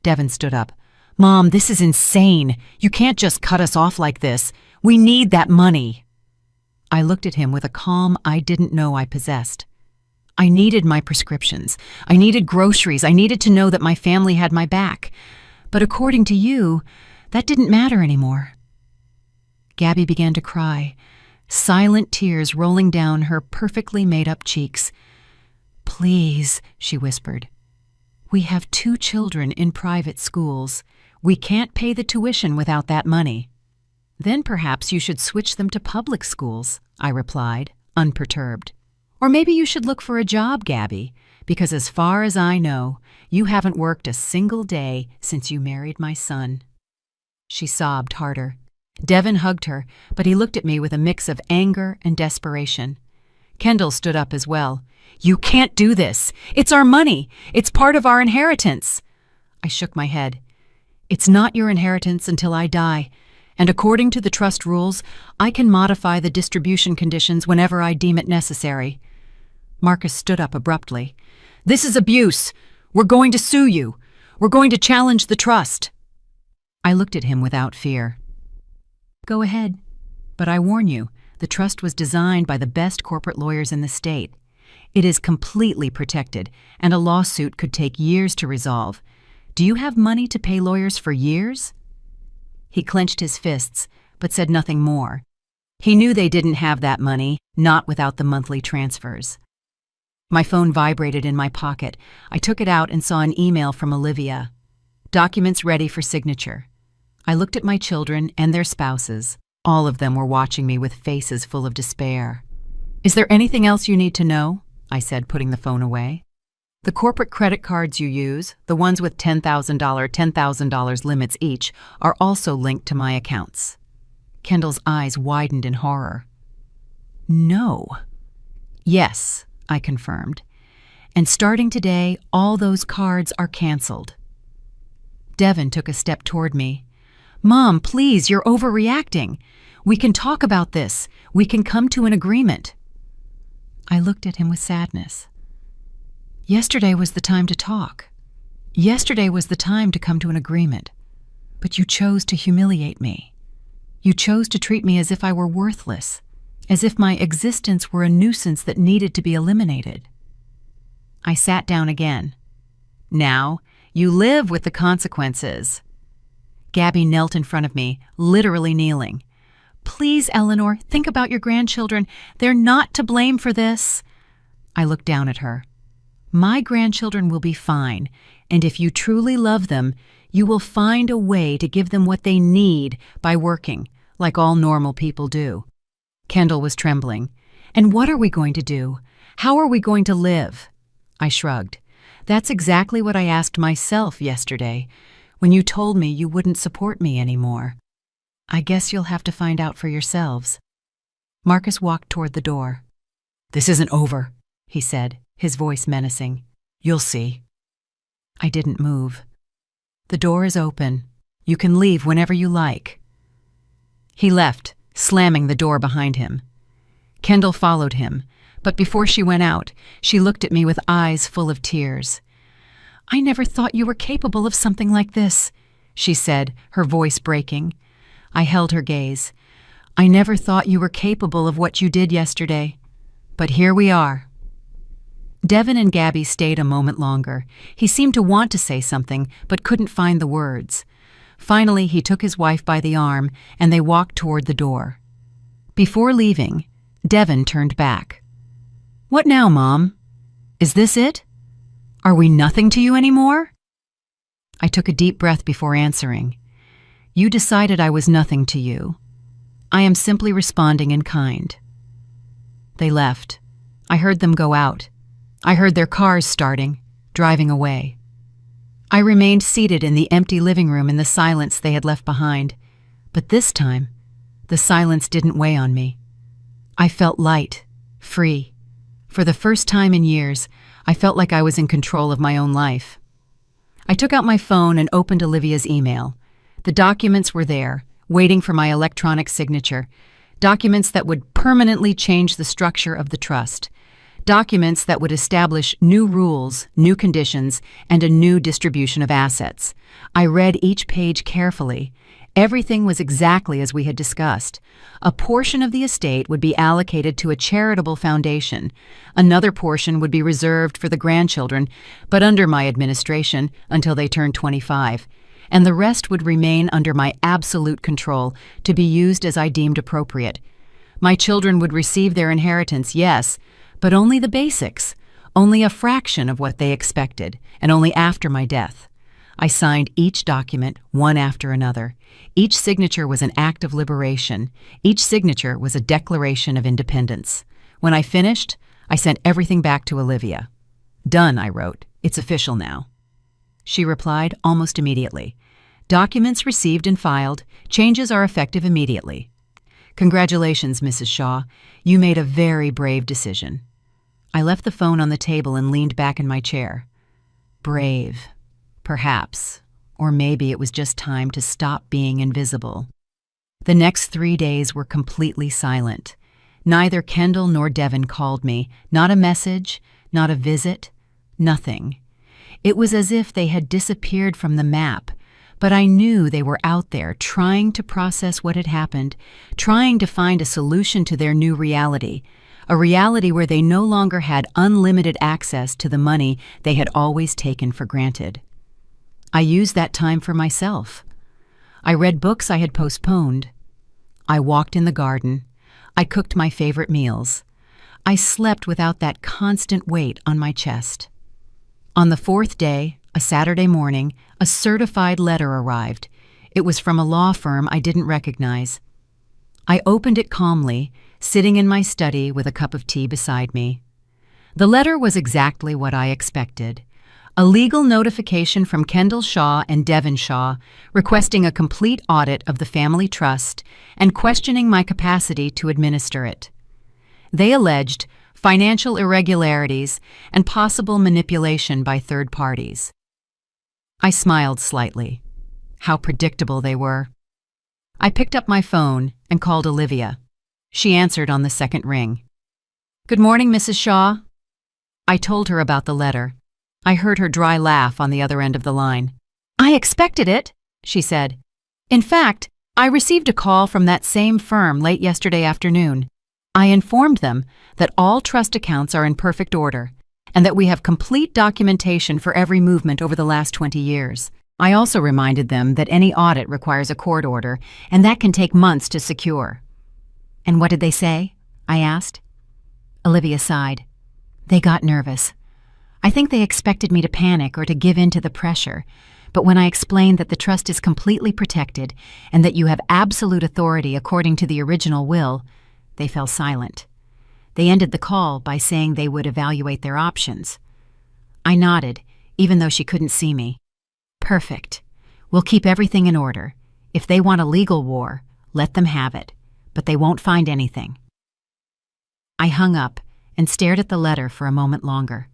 Devin stood up. "Mom, this is insane. You can't just cut us off like this. We need that money." I looked at him with a calm I didn't know I possessed. I needed my prescriptions. I needed groceries. I needed to know that my family had my back. But according to you, that didn't matter anymore. Gabby began to cry, silent tears rolling down her perfectly made-up cheeks. "Please," she whispered. "We have 2 children in private schools. We can't pay the tuition without that money." "Then perhaps you should switch them to public schools," I replied, unperturbed. Or maybe you should look for a job, Gabby, because as far as I know, you haven't worked a single day since you married my son. She sobbed harder. Devin hugged her, but he looked at me with a mix of anger and desperation. Kendall stood up as well. You can't do this. It's our money. It's part of our inheritance. I shook my head. It's not your inheritance until I die, and according to the trust rules, I can modify the distribution conditions whenever I deem it necessary. Marcus stood up abruptly. This is abuse. We're going to sue you. We're going to challenge the trust. I looked at him without fear. Go ahead. But I warn you, the trust was designed by the best corporate lawyers in the state. It is completely protected, and a lawsuit could take years to resolve. Do you have money to pay lawyers for years? He clenched his fists, but said nothing more. He knew they didn't have that money, not without the monthly transfers. My phone vibrated in my pocket. I took it out and saw an email from Olivia. Documents ready for signature. I looked at my children and their spouses. All of them were watching me with faces full of despair. Is there anything else you need to know? I said, putting the phone away. The corporate credit cards you use, the ones with $10,000 limits each, are also linked to my accounts. Kendall's eyes widened in horror. No. Yes, I confirmed. And starting today, all those cards are canceled. Devin took a step toward me. Mom, please, you're overreacting. We can talk about this. We can come to an agreement. I looked at him with sadness. Yesterday was the time to talk. Yesterday was the time to come to an agreement. But you chose to humiliate me. You chose to treat me as if I were worthless, as if my existence were a nuisance that needed to be eliminated. I sat down again. Now, you live with the consequences. Gabby knelt in front of me, literally kneeling. Please, Eleanor, think about your grandchildren. They're not to blame for this. I looked down at her. My grandchildren will be fine, and if you truly love them, you will find a way to give them what they need by working, like all normal people do. Kendall was trembling. And what are we going to do? How are we going to live? I shrugged. That's exactly what I asked myself yesterday, when you told me you wouldn't support me anymore. I guess you'll have to find out for yourselves. Marcus walked toward the door. This isn't over, he said, his voice menacing. You'll see. I didn't move. The door is open. You can leave whenever you like. He left, slamming the door behind him. Kendall followed him, but before she went out, she looked at me with eyes full of tears. I never thought you were capable of something like this, she said, her voice breaking. I held her gaze. I never thought you were capable of what you did yesterday. But here we are. Devin and Gabby stayed a moment longer. He seemed to want to say something, but couldn't find the words. Finally, he took his wife by the arm, and they walked toward the door. Before leaving, Devin turned back. What now, Mom? Is this it? Are we nothing to you anymore? I took a deep breath before answering. You decided I was nothing to you. I am simply responding in kind. They left. I heard them go out. I heard their cars starting, driving away. I remained seated in the empty living room in the silence they had left behind. But this time, the silence didn't weigh on me. I felt light, free. For the first time in years, I felt like I was in control of my own life. I took out my phone and opened Olivia's email. The documents were there, waiting for my electronic signature. Documents that would permanently change the structure of the trust. Documents that would establish new rules, new conditions, and a new distribution of assets. I read each page carefully. Everything was exactly as we had discussed. A portion of the estate would be allocated to a charitable foundation. Another portion would be reserved for the grandchildren, but under my administration until they turned 25. And the rest would remain under my absolute control to be used as I deemed appropriate. My children would receive their inheritance, yes, but only the basics, only a fraction of what they expected, and only after my death. I signed each document, one after another. Each signature was an act of liberation. Each signature was a declaration of independence. When I finished, I sent everything back to Olivia. "Done," I wrote. "It's official now." She replied almost immediately. "Documents received and filed. Changes are effective immediately." "Congratulations, Mrs. Shaw. You made a very brave decision." I left the phone on the table and leaned back in my chair. Brave. Perhaps. Or maybe it was just time to stop being invisible. The next 3 days were completely silent. Neither Kendall nor Devin called me, not a message, not a visit, nothing. It was as if they had disappeared from the map, but I knew they were out there trying to process what had happened, trying to find a solution to their new reality, a reality where they no longer had unlimited access to the money they had always taken for granted. I used that time for myself. I read books I had postponed. I walked in the garden. I cooked my favorite meals. I slept without that constant weight on my chest. On the 4th day, a Saturday morning, a certified letter arrived. It was from a law firm I didn't recognize. I opened it calmly, sitting in my study with a cup of tea beside me. The letter was exactly what I expected. A legal notification from Kendall Shaw and Devin Shaw requesting a complete audit of the family trust and questioning my capacity to administer it. They alleged financial irregularities and possible manipulation by third parties. I smiled slightly. How predictable they were. I picked up my phone and called Olivia. She answered on the second ring. "Good morning, Mrs. Shaw." I told her about the letter. I heard her dry laugh on the other end of the line. "I expected it," she said. "In fact, I received a call from that same firm late yesterday afternoon. I informed them that all trust accounts are in perfect order and that we have complete documentation for every movement over the last 20 years. I also reminded them that any audit requires a court order, and that can take months to secure." "And what did they say?" I asked. Olivia sighed. "They got nervous. I think they expected me to panic or to give in to the pressure, but when I explained that the trust is completely protected and that you have absolute authority according to the original will, they fell silent. They ended the call by saying they would evaluate their options. I nodded, even though she couldn't see me. "Perfect. We'll keep everything in order. If they want a legal war, let them have it, but they won't find anything." I hung up and stared at the letter for a moment longer.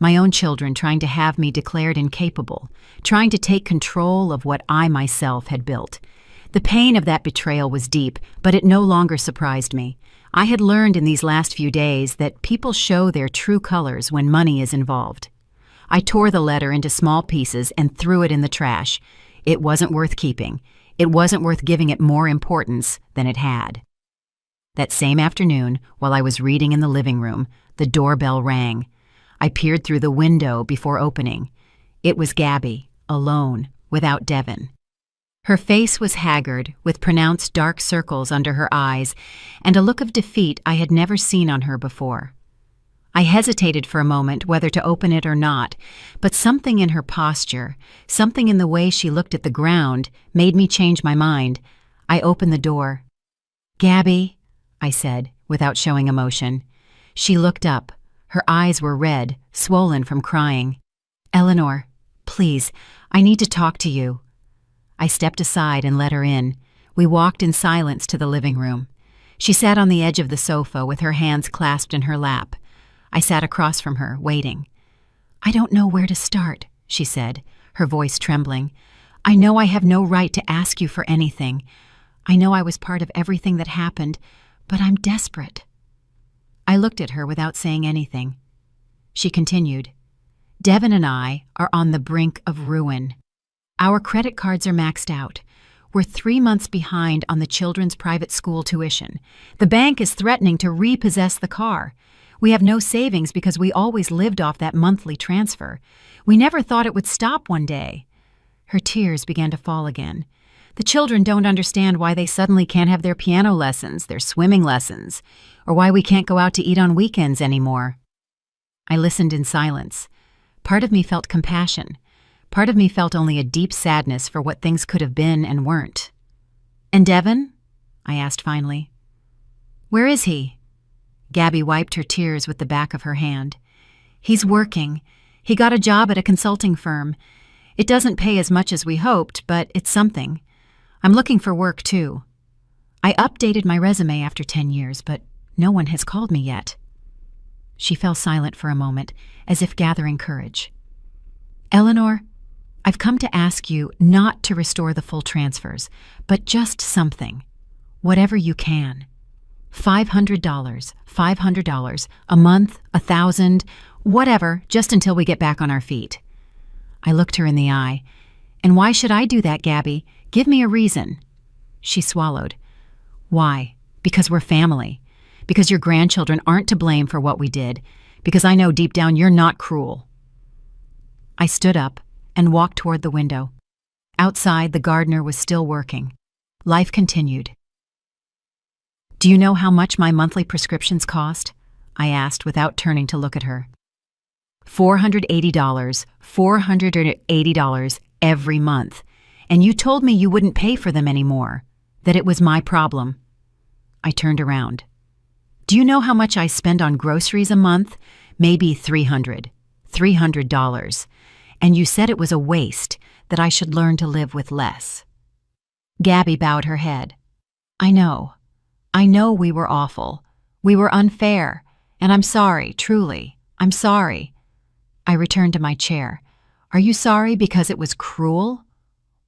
My own children trying to have me declared incapable, trying to take control of what I myself had built. The pain of that betrayal was deep, but it no longer surprised me. I had learned in these last few days that people show their true colors when money is involved. I tore the letter into small pieces and threw it in the trash. It wasn't worth keeping. It wasn't worth giving it more importance than it had. That same afternoon, while I was reading in the living room, the doorbell rang. I peered through the window before opening. It was Gabby, alone, without Devin. Her face was haggard, with pronounced dark circles under her eyes, and a look of defeat I had never seen on her before. I hesitated for a moment whether to open it or not, but something in her posture, something in the way she looked at the ground, made me change my mind. I opened the door. "Gabby," I said, without showing emotion. She looked up. Her eyes were red, swollen from crying. "Eleanor, please, I need to talk to you." I stepped aside and let her in. We walked in silence to the living room. She sat on the edge of the sofa with her hands clasped in her lap. I sat across from her, waiting. "I don't know where to start," she said, her voice trembling. "I know I have no right to ask you for anything. I know I was part of everything that happened, but I'm desperate." I looked at her without saying anything. She continued, "Devin and I are on the brink of ruin. Our credit cards are maxed out. We're 3 months behind on the children's private school tuition. The bank is threatening to repossess the car. We have no savings because we always lived off that monthly transfer. We never thought it would stop one day." Her tears began to fall again. "The children don't understand why they suddenly can't have their piano lessons, their swimming lessons, or why we can't go out to eat on weekends anymore." I listened in silence. Part of me felt compassion. Part of me felt only a deep sadness for what things could have been and weren't. "And Devin?" I asked finally. "Where is he?" Gabby wiped her tears with the back of her hand. He's working. He got a job at a consulting firm. It doesn't pay as much as we hoped, but it's something. I'm looking for work, too. I updated my resume after 10 years, but no one has called me yet. She fell silent for a moment, as if gathering courage. Eleanor, I've come to ask you not to restore the full transfers, but just something. Whatever you can. $500, a month, 1,000, whatever, just until we get back on our feet. I looked her in the eye. And why should I do that, Gabby? Give me a reason. She swallowed. Why? Because we're family. Because your grandchildren aren't to blame for what we did. Because I know deep down you're not cruel. I stood up and walked toward the window. Outside, the gardener was still working. Life continued. Do you know how much my monthly prescriptions cost? I asked without turning to look at her. $480 every month. And you told me you wouldn't pay for them anymore, that it was my problem. I turned around. Do you know how much I spend on groceries a month? Maybe $300. And you said it was a waste, that I should learn to live with less. Gabby bowed her head. I know we were awful. We were unfair. And I'm sorry, truly. I'm sorry. I returned to my chair. Are you sorry because it was cruel?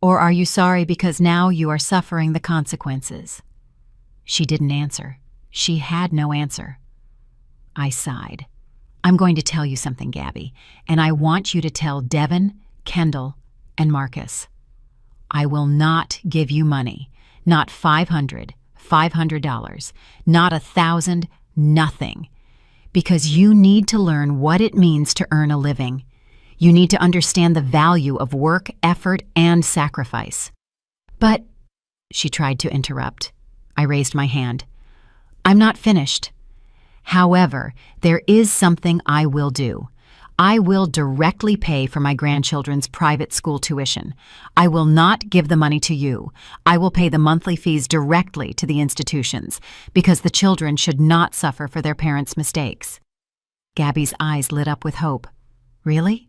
Or are you sorry because now you are suffering the consequences? She didn't answer. She had no answer. I sighed. I'm going to tell you something, Gabby, and I want you to tell Devin, Kendall, and Marcus. I will not give you money. Not $500, not 1,000, nothing. Because you need to learn what it means to earn a living. You need to understand the value of work, effort, and sacrifice. But, she tried to interrupt. I raised my hand. I'm not finished. However, there is something I will do. I will directly pay for my grandchildren's private school tuition. I will not give the money to you. I will pay the monthly fees directly to the institutions, because the children should not suffer for their parents' mistakes. Gabby's eyes lit up with hope. Really?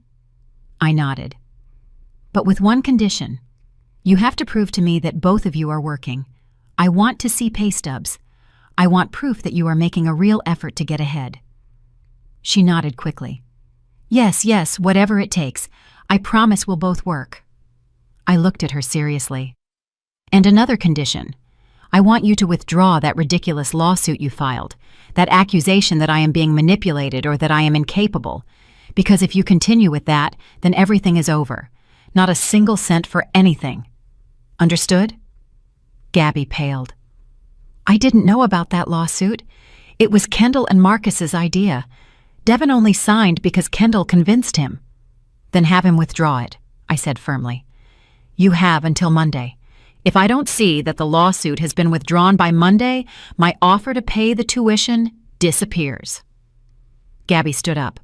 I nodded. But with one condition. You have to prove to me that both of you are working. I want to see pay stubs. I want proof that you are making a real effort to get ahead. She nodded quickly. Yes, whatever it takes. I promise we'll both work. I looked at her seriously. And another condition. I want you to withdraw that ridiculous lawsuit you filed, that accusation that I am being manipulated or that I am incapable. Because if you continue with that, then everything is over. Not a single cent for anything. Understood? Gabby paled. I didn't know about that lawsuit. It was Kendall and Marcus's idea. Devin only signed because Kendall convinced him. Then have him withdraw it, I said firmly. You have until Monday. If I don't see that the lawsuit has been withdrawn by Monday, my offer to pay the tuition disappears. Gabby stood up.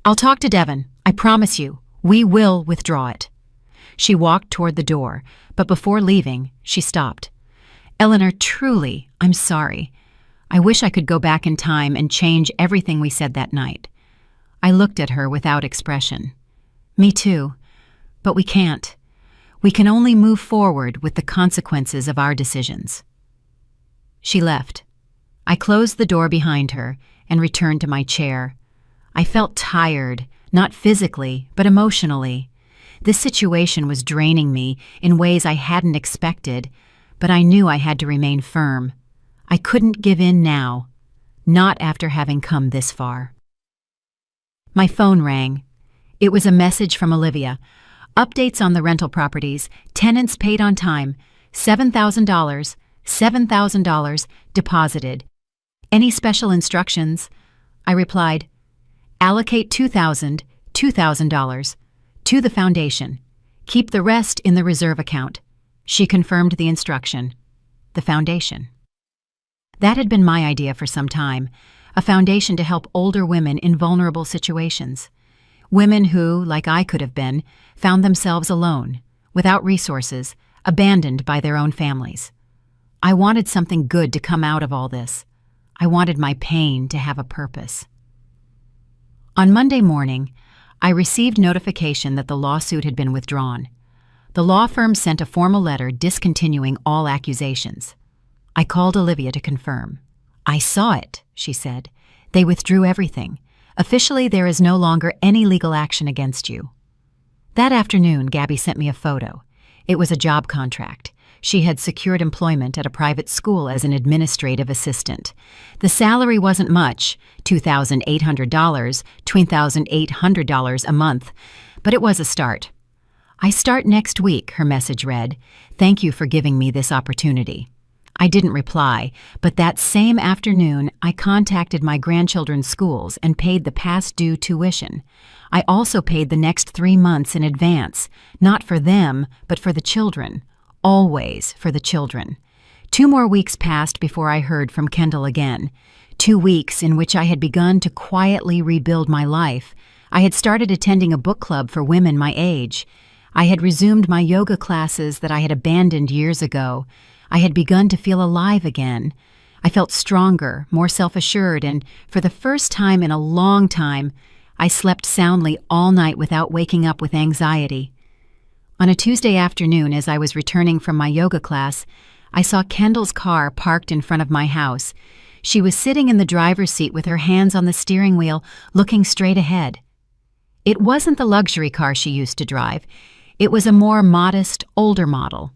I'll talk to Devin. I promise you. We will withdraw it. She walked toward the door, but before leaving, she stopped. Eleanor, truly, I'm sorry. I wish I could go back in time and change everything we said that night. I looked at her without expression. Me too. But we can't. We can only move forward with the consequences of our decisions. She left. I closed the door behind her and returned to my chair. I felt tired, not physically, but emotionally. This situation was draining me in ways I hadn't expected, but I knew I had to remain firm. I couldn't give in now, not after having come this far. My phone rang. It was a message from Olivia. Updates on the rental properties, tenants paid on time, $7,000 deposited. Any special instructions? I replied, allocate $2,000 to the foundation. Keep the rest in the reserve account. She confirmed the instruction. The foundation. That had been my idea for some time, a foundation to help older women in vulnerable situations. Women who, like I could have been, found themselves alone, without resources, abandoned by their own families. I wanted something good to come out of all this. I wanted my pain to have a purpose. On Monday morning, I received notification that the lawsuit had been withdrawn. The law firm sent a formal letter discontinuing all accusations. I called Olivia to confirm. "I saw it," she said. "They withdrew everything. Officially, there is no longer any legal action against you." That afternoon, Gabby sent me a photo. It was a job contract. She had secured employment at a private school as an administrative assistant. The salary wasn't much, $2,800, $2,800 a month, but it was a start. "I start next week," her message read. "Thank you for giving me this opportunity." I didn't reply, but that same afternoon, I contacted my grandchildren's schools and paid the past due tuition. I also paid the next 3 months in advance, not for them, but for the children. Always for the children. 2 more weeks passed before I heard from Kendall again. 2 weeks in which I had begun to quietly rebuild my life. I had started attending a book club for women my age. I had resumed my yoga classes that I had abandoned years ago. I had begun to feel alive again. I felt stronger, more self-assured, and for the first time in a long time, I slept soundly all night without waking up with anxiety. On a Tuesday afternoon, as I was returning from my yoga class, I saw Kendall's car parked in front of my house. She was sitting in the driver's seat with her hands on the steering wheel, looking straight ahead. It wasn't the luxury car she used to drive. It was a more modest, older model.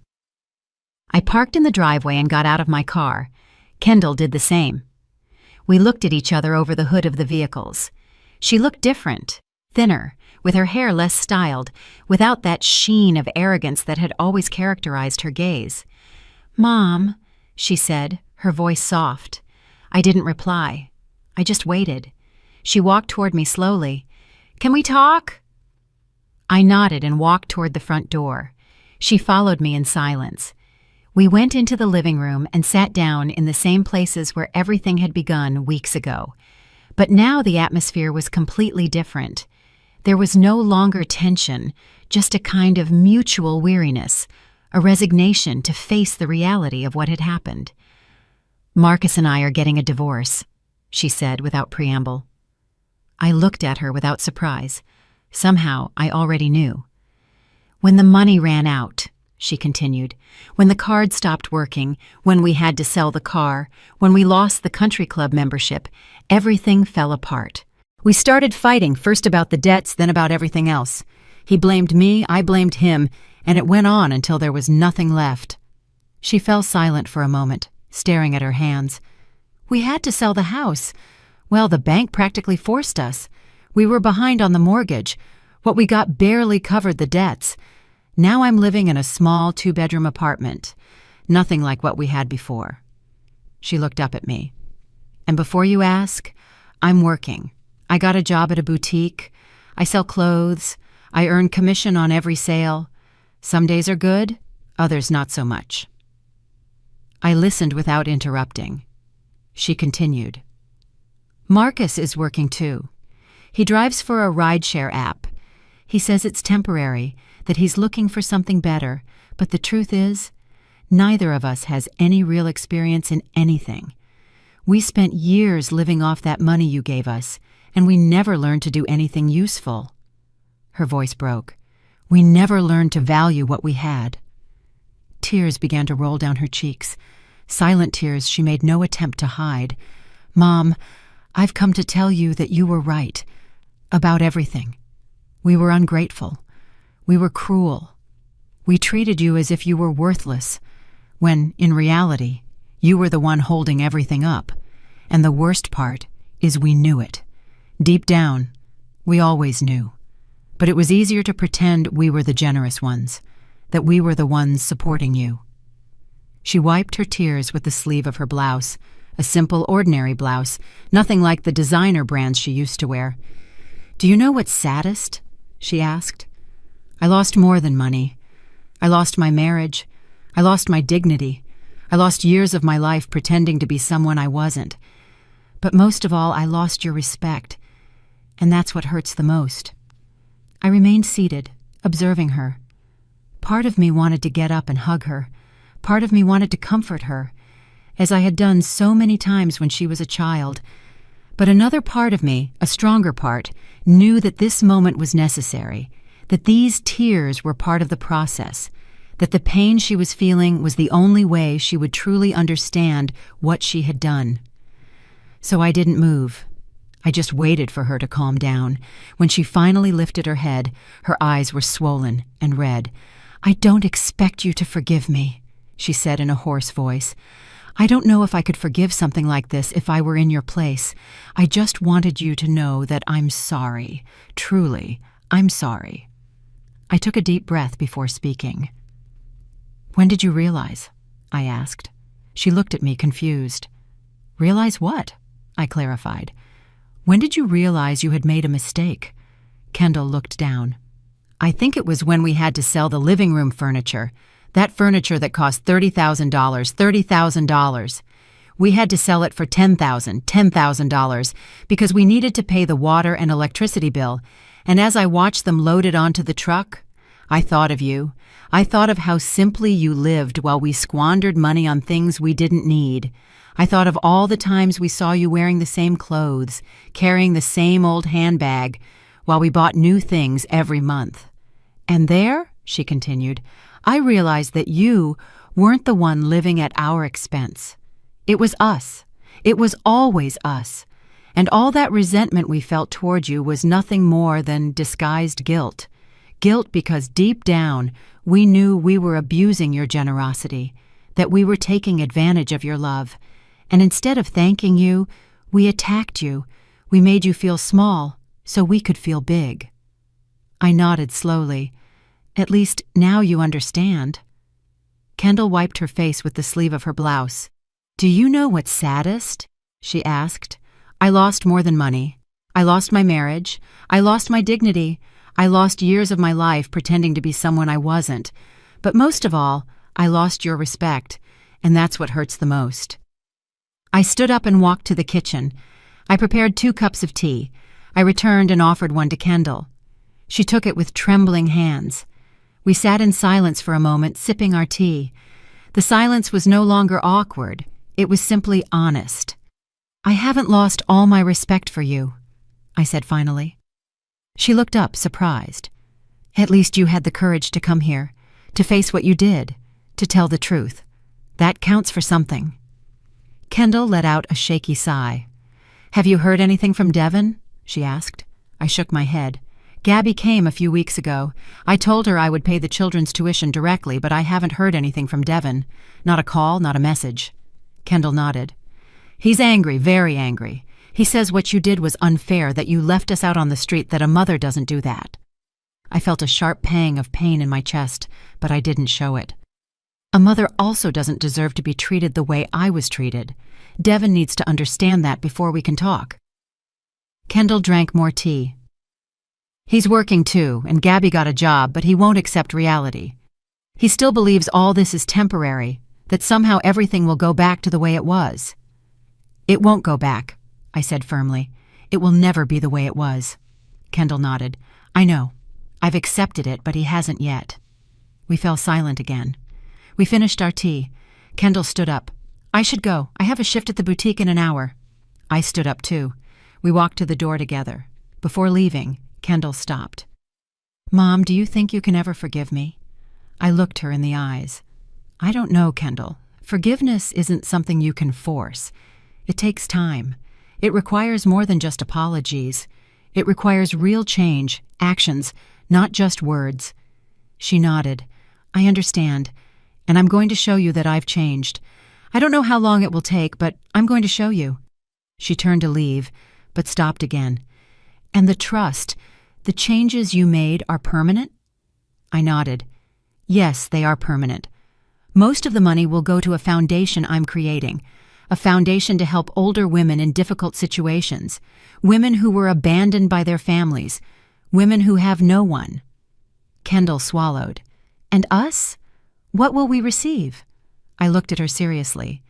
I parked in the driveway and got out of my car. Kendall did the same. We looked at each other over the hood of the vehicles. She looked different, thinner, with her hair less styled, without that sheen of arrogance that had always characterized her gaze. "Mom," she said, her voice soft. I didn't reply. I just waited. She walked toward me slowly. "Can we talk?" I nodded and walked toward the front door. She followed me in silence. We went into the living room and sat down in the same places where everything had begun weeks ago. But now the atmosphere was completely different. There was no longer tension, just a kind of mutual weariness, a resignation to face the reality of what had happened. "Marcus and I are getting a divorce," she said without preamble. I looked at her without surprise. Somehow I already knew. "When the money ran out," she continued, "when the card stopped working, when we had to sell the car, when we lost the country club membership, everything fell apart. We started fighting, first about the debts, then about everything else. He blamed me, I blamed him, and it went on until there was nothing left." She fell silent for a moment, staring at her hands. "We had to sell the house. Well, the bank practically forced us. We were behind on the mortgage. What we got barely covered the debts. Now I'm living in a small 2-bedroom apartment. Nothing like what we had before." She looked up at me. "And before you ask, I'm working. I got a job at a boutique. I sell clothes. I earn commission on every sale. Some days are good, others not so much." I listened without interrupting. She continued. "Marcus is working too. He drives for a rideshare app. He says it's temporary, that he's looking for something better, but the truth is, neither of us has any real experience in anything. We spent years living off that money you gave us, and we never learned to do anything useful." Her voice broke. "We never learned to value what we had." Tears began to roll down her cheeks, silent tears she made no attempt to hide. "Mom, I've come to tell you that you were right. About everything. We were ungrateful. We were cruel. We treated you as if you were worthless, when, in reality, you were the one holding everything up. And the worst part is we knew it. Deep down, we always knew. But it was easier to pretend we were the generous ones, that we were the ones supporting you." She wiped her tears with the sleeve of her blouse, a simple, ordinary blouse, nothing like the designer brands she used to wear. "Do you know what's saddest?" she asked. "I lost more than money. I lost my marriage. I lost my dignity. I lost years of my life pretending to be someone I wasn't. But most of all, I lost your respect, and that's what hurts the most." I remained seated, observing her. Part of me wanted to get up and hug her. Part of me wanted to comfort her. as I had done so many times when she was a child. But another part of me, a stronger part, knew that this moment was necessary, that these tears were part of the process, that the pain she was feeling was the only way she would truly understand what she had done. So I didn't move. I just waited for her to calm down. When she finally lifted her head, her eyes were swollen and red. "I don't expect you to forgive me," she said in a hoarse voice. "I don't know if I could forgive something like this if I were in your place. I just wanted you to know that I'm sorry. Truly, I'm sorry." I took a deep breath before speaking. "When did you realize?" I asked. She looked at me confused. "Realize what?" I clarified. "When did you realize you had made a mistake?" Kendall looked down. "I think it was when we had to sell the living room furniture. That furniture that cost $30,000, $30,000. We had to sell it for $10,000 because we needed to pay the water and electricity bill. And as I watched them load it onto the truck, I thought of you. I thought of how simply you lived while we squandered money on things we didn't need. I thought of all the times we saw you wearing the same clothes, carrying the same old handbag, while we bought new things every month. And there," she continued, "I realized that you weren't the one living at our expense. It was us. It was always us. And all that resentment we felt toward you was nothing more than disguised guilt. Guilt because deep down we knew we were abusing your generosity, that we were taking advantage of your love. And instead of thanking you, we attacked you. We made you feel small so we could feel big." I nodded slowly. "At least now you understand." Kendall wiped her face with the sleeve of her blouse. "Do you know what's saddest?" she asked. "I lost more than money. I lost my marriage. I lost my dignity. I lost years of my life pretending to be someone I wasn't. But most of all, I lost your respect, and that's what hurts the most." I stood up and walked to the kitchen. I prepared 2 cups of tea. I returned and offered one to Kendall. She took it with trembling hands. We sat in silence for a moment, sipping our tea. The silence was no longer awkward. It was simply honest. "I haven't lost all my respect for you," I said finally. She looked up, surprised. "At least you had the courage to come here, to face what you did, to tell the truth. That counts for something." Kendall let out a shaky sigh. "Have you heard anything from Devon?" she asked. I shook my head. "Gabby came a few weeks ago. I told her I would pay the children's tuition directly, but I haven't heard anything from Devon. Not a call, not a message." Kendall nodded. "He's angry, very angry. He says what you did was unfair, that you left us out on the street, that a mother doesn't do that." I felt a sharp pang of pain in my chest, but I didn't show it. A mother also doesn't deserve to be treated the way I was treated. Devon needs to understand that before we can talk. Kendall drank more tea. "He's working too, and Gabby got a job, but he won't accept reality. He still believes all this is temporary, that somehow everything will go back to the way it was." "It won't go back," I said firmly. "It will never be the way it was." Kendall nodded. "I know. I've accepted it, but he hasn't yet." We fell silent again. We finished our tea. Kendall stood up. "I should go. I have a shift at the boutique in an hour." I stood up too. We walked to the door together. Before leaving, Kendall stopped. "Mom, do you think you can ever forgive me?" I looked her in the eyes. "I don't know, Kendall. Forgiveness isn't something you can force. It takes time. It requires more than just apologies. It requires real change, actions, not just words." She nodded. "I understand. And I'm going to show you that I've changed. I don't know how long it will take, but I'm going to show you." She turned to leave, but stopped again. "And the trust, the changes you made are permanent?" I nodded. "Yes, they are permanent. Most of the money will go to a foundation I'm creating, a foundation to help older women in difficult situations, women who were abandoned by their families, women who have no one." Kendall swallowed. "And us? What will we receive?" I looked at her seriously.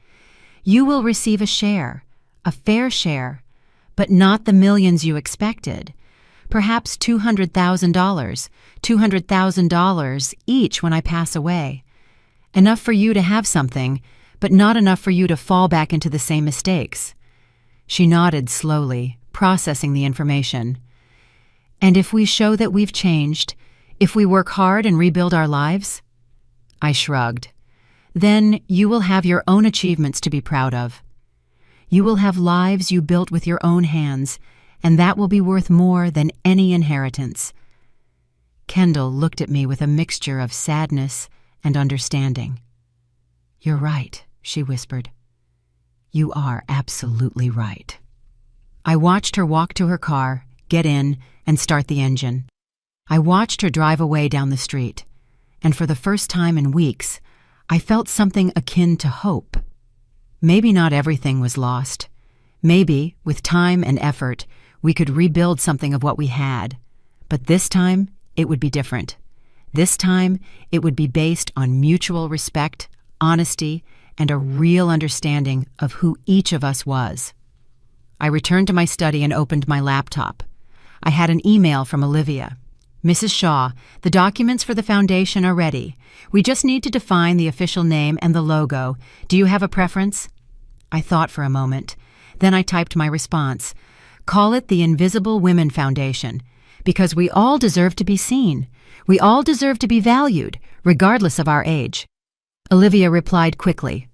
"You will receive a share, a fair share, but not the millions you expected. Perhaps $200,000 each when I pass away. Enough for you to have something, but not enough for you to fall back into the same mistakes." She nodded slowly, processing the information. "And if we show that we've changed, if we work hard and rebuild our lives?" I shrugged. "Then you will have your own achievements to be proud of. You will have lives you built with your own hands, and that will be worth more than any inheritance." Kendall looked at me with a mixture of sadness and understanding. "You're right," she whispered. "You are absolutely right." I watched her walk to her car, get in, and start the engine. I watched her drive away down the street, and for the first time in weeks, I felt something akin to hope. Maybe not everything was lost. Maybe, with time and effort, we could rebuild something of what we had. But this time, it would be different. This time, it would be based on mutual respect, honesty, and a real understanding of who each of us was. I returned to my study and opened my laptop. I had an email from Olivia. "Mrs. Shaw, the documents for the foundation are ready. We just need to define the official name and the logo. Do you have a preference?" I thought for a moment. Then I typed my response. "Call it the Invisible Women Foundation, because we all deserve to be seen. We all deserve to be valued, regardless of our age." Olivia replied quickly.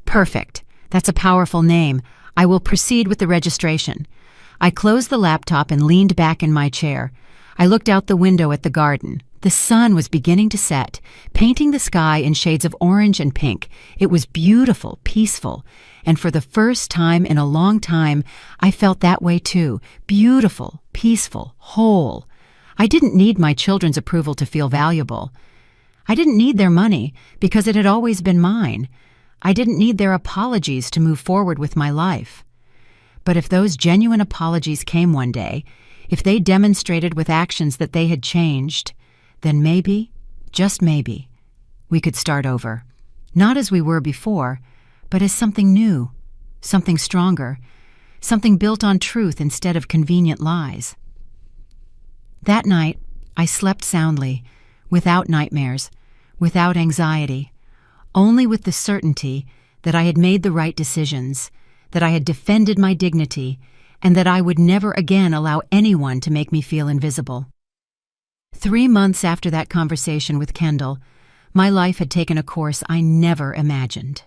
"Perfect. That's a powerful name. I will proceed with the registration." I closed the laptop and leaned back in my chair. I looked out the window at the garden. The sun was beginning to set, painting the sky in shades of orange and pink. It was beautiful, peaceful, and for the first time in a long time, I felt that way too. Beautiful, peaceful, whole. I didn't need my children's approval to feel valuable. I didn't need their money because it had always been mine. I didn't need their apologies to move forward with my life. But if those genuine apologies came one day, if they demonstrated with actions that they had changed, then maybe, just maybe, we could start over. Not as we were before, but as something new, something stronger, something built on truth instead of convenient lies. That night, I slept soundly, without nightmares, without anxiety, only with the certainty that I had made the right decisions, that I had defended my dignity, and that I would never again allow anyone to make me feel invisible. 3 months after that conversation with Kendall, my life had taken a course I never imagined.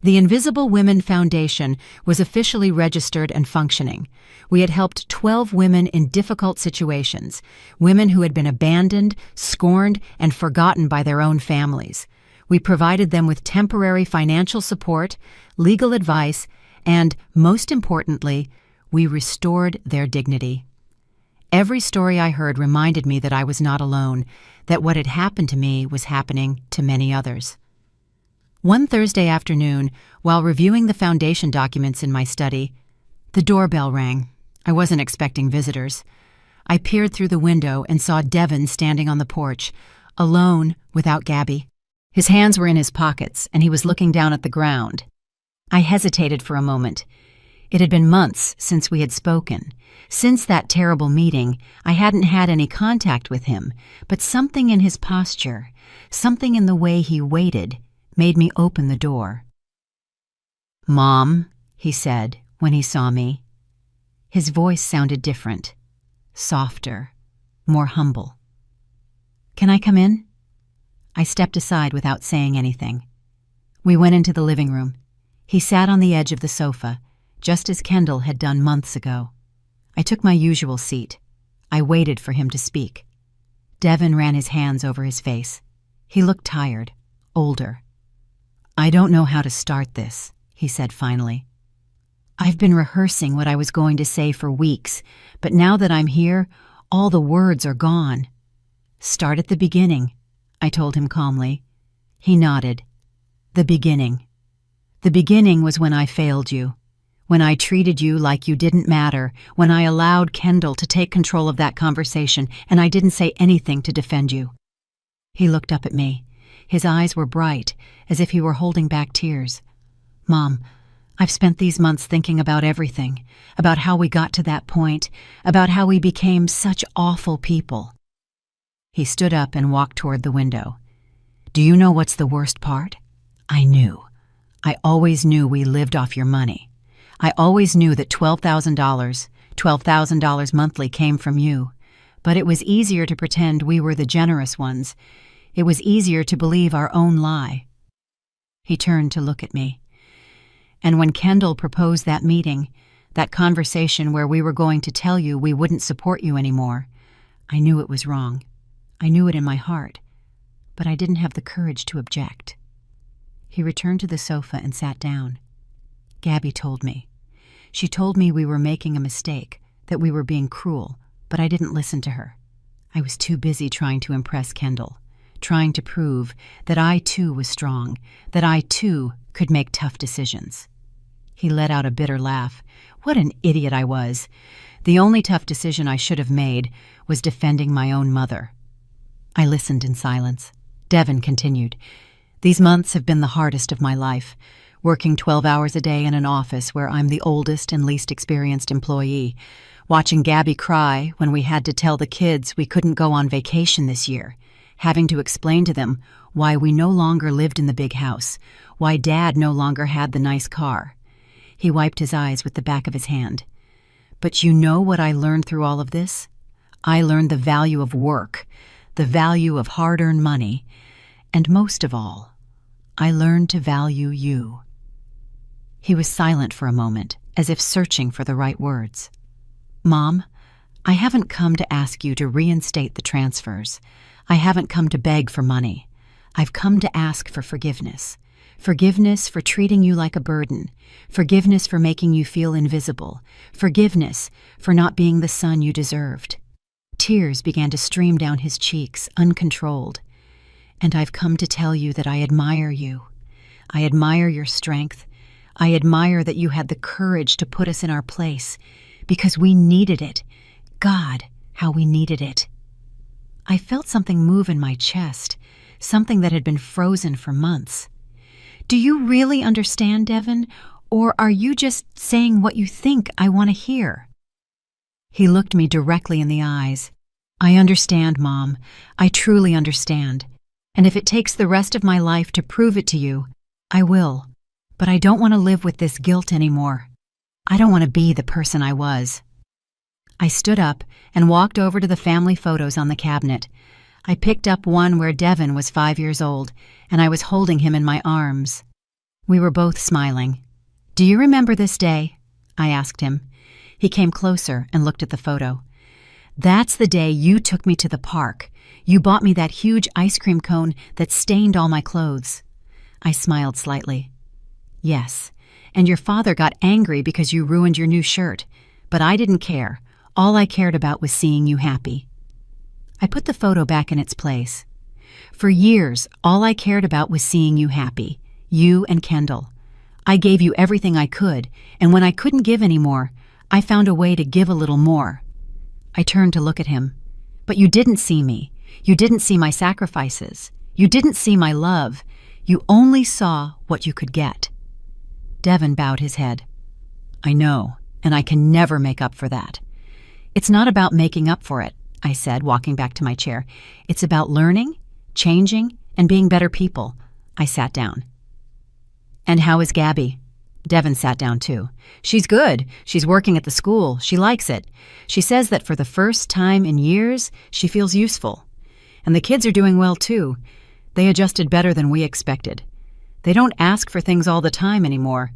The Invisible Women Foundation was officially registered and functioning. We had helped 12 women in difficult situations, women who had been abandoned, scorned, and forgotten by their own families. We provided them with temporary financial support, legal advice, and, most importantly, we restored their dignity. Every story I heard reminded me that I was not alone, that what had happened to me was happening to many others. One Thursday afternoon, while reviewing the foundation documents in my study, the doorbell rang. I wasn't expecting visitors. I peered through the window and saw Devin standing on the porch, alone without Gabby. His hands were in his pockets, and he was looking down at the ground. I hesitated for a moment. It had been months since we had spoken. Since that terrible meeting, I hadn't had any contact with him, but something in his posture, something in the way he waited, made me open the door. "Mom," he said when he saw me. His voice sounded different, softer, more humble. "Can I come in?" I stepped aside without saying anything. We went into the living room. He sat on the edge of the sofa, just as Kendall had done months ago. I took my usual seat. I waited for him to speak. Devin ran his hands over his face. He looked tired, older. "I don't know how to start this," he said finally. "I've been rehearsing what I was going to say for weeks, but now that I'm here, all the words are gone." "Start at the beginning," I told him calmly. He nodded. "The beginning. The beginning was when I failed you, when I treated you like you didn't matter, when I allowed Kendall to take control of that conversation and I didn't say anything to defend you." He looked up at me. His eyes were bright, as if he were holding back tears. "Mom, I've spent these months thinking about everything, about how we got to that point, about how we became such awful people." He stood up and walked toward the window. "Do you know what's the worst part? I knew. I always knew we lived off your money. I always knew that $12,000 monthly came from you. But it was easier to pretend we were the generous ones. It was easier to believe our own lie. He turned to look at me. And when Kendall proposed that meeting, that conversation where we were going to tell you we wouldn't support you anymore, I knew it was wrong. I knew it in my heart, but I didn't have the courage to object. He returned to the sofa and sat down. Gabby told me. She told me we were making a mistake, that we were being cruel, but I didn't listen to her. I was too busy trying to impress Kendall, trying to prove that I too was strong, that I too could make tough decisions. He let out a bitter laugh. What an idiot I was. The only tough decision I should have made was defending my own mother. I listened in silence. Devin continued. These months have been the hardest of my life, working 12 hours a day in an office where I'm the oldest and least experienced employee, watching Gabby cry when we had to tell the kids we couldn't go on vacation this year, having to explain to them why we no longer lived in the big house, why Dad no longer had the nice car. He wiped his eyes with the back of his hand. But you know what I learned through all of this? I learned the value of work, the value of hard-earned money, and most of all, I learned to value you. He was silent for a moment, as if searching for the right words. Mom, I haven't come to ask you to reinstate the transfers. I haven't come to beg for money. I've come to ask for forgiveness. Forgiveness for treating you like a burden. Forgiveness for making you feel invisible. Forgiveness for not being the son you deserved. Tears began to stream down his cheeks, uncontrolled. And I've come to tell you that I admire you. I admire your strength. I admire that you had the courage to put us in our place, because we needed it. God, how we needed it. I felt something move in my chest, something that had been frozen for months. Do you really understand, Devin, or are you just saying what you think I want to hear? He looked me directly in the eyes. I understand, Mom. I truly understand. And if it takes the rest of my life to prove it to you, I will. But I don't want to live with this guilt anymore. I don't want to be the person I was. I stood up and walked over to the family photos on the cabinet. I picked up one where Devin was 5 years old, and I was holding him in my arms. We were both smiling. Do you remember this day? I asked him. He came closer and looked at the photo. That's the day you took me to the park. You bought me that huge ice cream cone that stained all my clothes. I smiled slightly. Yes, and your father got angry because you ruined your new shirt, but I didn't care. All I cared about was seeing you happy. I put the photo back in its place. For years, all I cared about was seeing you happy, you and Kendall. I gave you everything I could, and when I couldn't give any more, I found a way to give a little more. I turned to look at him. But you didn't see me. You didn't see my sacrifices. You didn't see my love. You only saw what you could get. Devin bowed his head. I know, and I can never make up for that. It's not about making up for it, I said, walking back to my chair. It's about learning, changing, and being better people. I sat down. And how is Gabby? Devin sat down too. She's good. She's working at the school. She likes it. She says that for the first time in years, she feels useful. And the kids are doing well too. They adjusted better than we expected. They don't ask for things all the time anymore.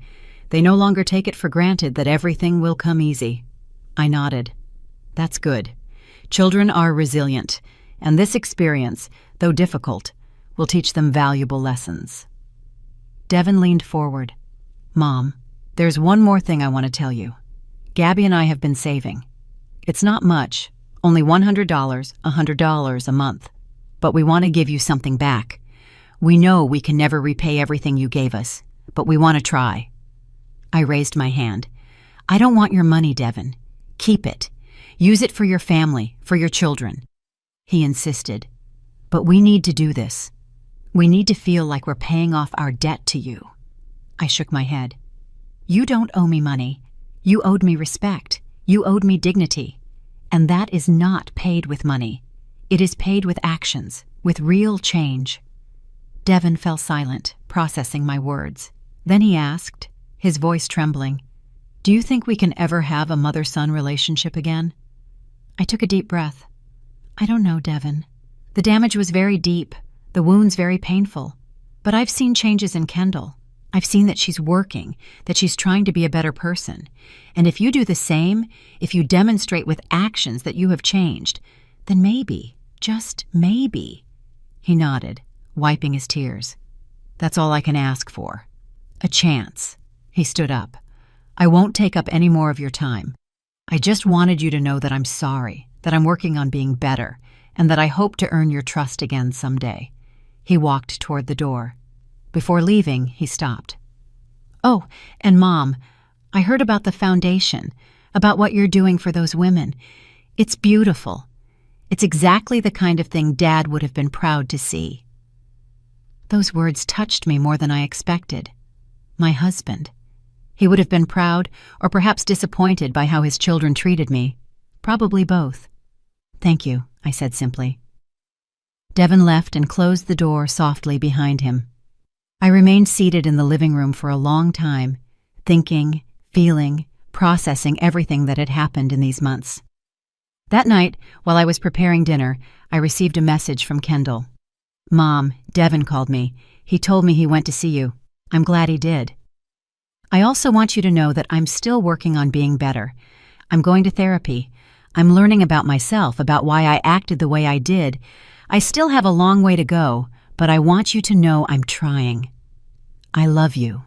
They no longer take it for granted that everything will come easy. I nodded. That's good. Children are resilient, and this experience, though difficult, will teach them valuable lessons. Devin leaned forward. Mom, there's one more thing I want to tell you. Gabby and I have been saving. It's not much, only $100 a month. But we want to give you something back. We know we can never repay everything you gave us, but we want to try. I raised my hand. I don't want your money, Devin. Keep it. Use it for your family, for your children. He insisted. But we need to do this. We need to feel like we're paying off our debt to you. I shook my head. You don't owe me money. You owed me respect. You owed me dignity. And that is not paid with money. It is paid with actions, with real change. Devin fell silent, processing my words. Then he asked, his voice trembling, "Do you think we can ever have a mother-son relationship again?" I took a deep breath. "I don't know, Devin. The damage was very deep, the wounds very painful. But I've seen changes in Kendall. I've seen that she's working, that she's trying to be a better person. And if you do the same, if you demonstrate with actions that you have changed, then maybe, just maybe." He nodded, wiping his tears. "That's all I can ask for. A chance." He stood up. "I won't take up any more of your time. I just wanted you to know that I'm sorry, that I'm working on being better, and that I hope to earn your trust again someday." He walked toward the door. Before leaving, he stopped. "Oh, and Mom, I heard about the foundation, about what you're doing for those women. It's beautiful. It's exactly the kind of thing Dad would have been proud to see." Those words touched me more than I expected. My husband. He would have been proud, or perhaps disappointed by how his children treated me. Probably both. "Thank you," I said simply. Devin left and closed the door softly behind him. I remained seated in the living room for a long time, thinking, feeling, processing everything that had happened in these months. That night, while I was preparing dinner, I received a message from Kendall. "Mom, Devin called me. He told me he went to see you. I'm glad he did. I also want you to know that I'm still working on being better. I'm going to therapy. I'm learning about myself, about why I acted the way I did. I still have a long way to go, but I want you to know I'm trying. I love you."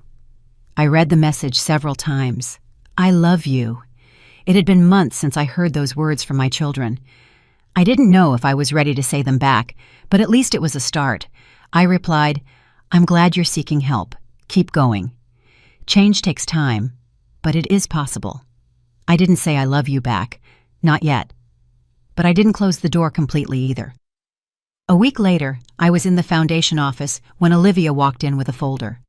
I read the message several times. I love you. It had been months since I heard those words from my children. I didn't know if I was ready to say them back, but at least it was a start. I replied, "I'm glad you're seeking help. Keep going. Change takes time, but it is possible." I didn't say I love you back. Not yet. But I didn't close the door completely either. A week later, I was in the foundation office when Olivia walked in with a folder.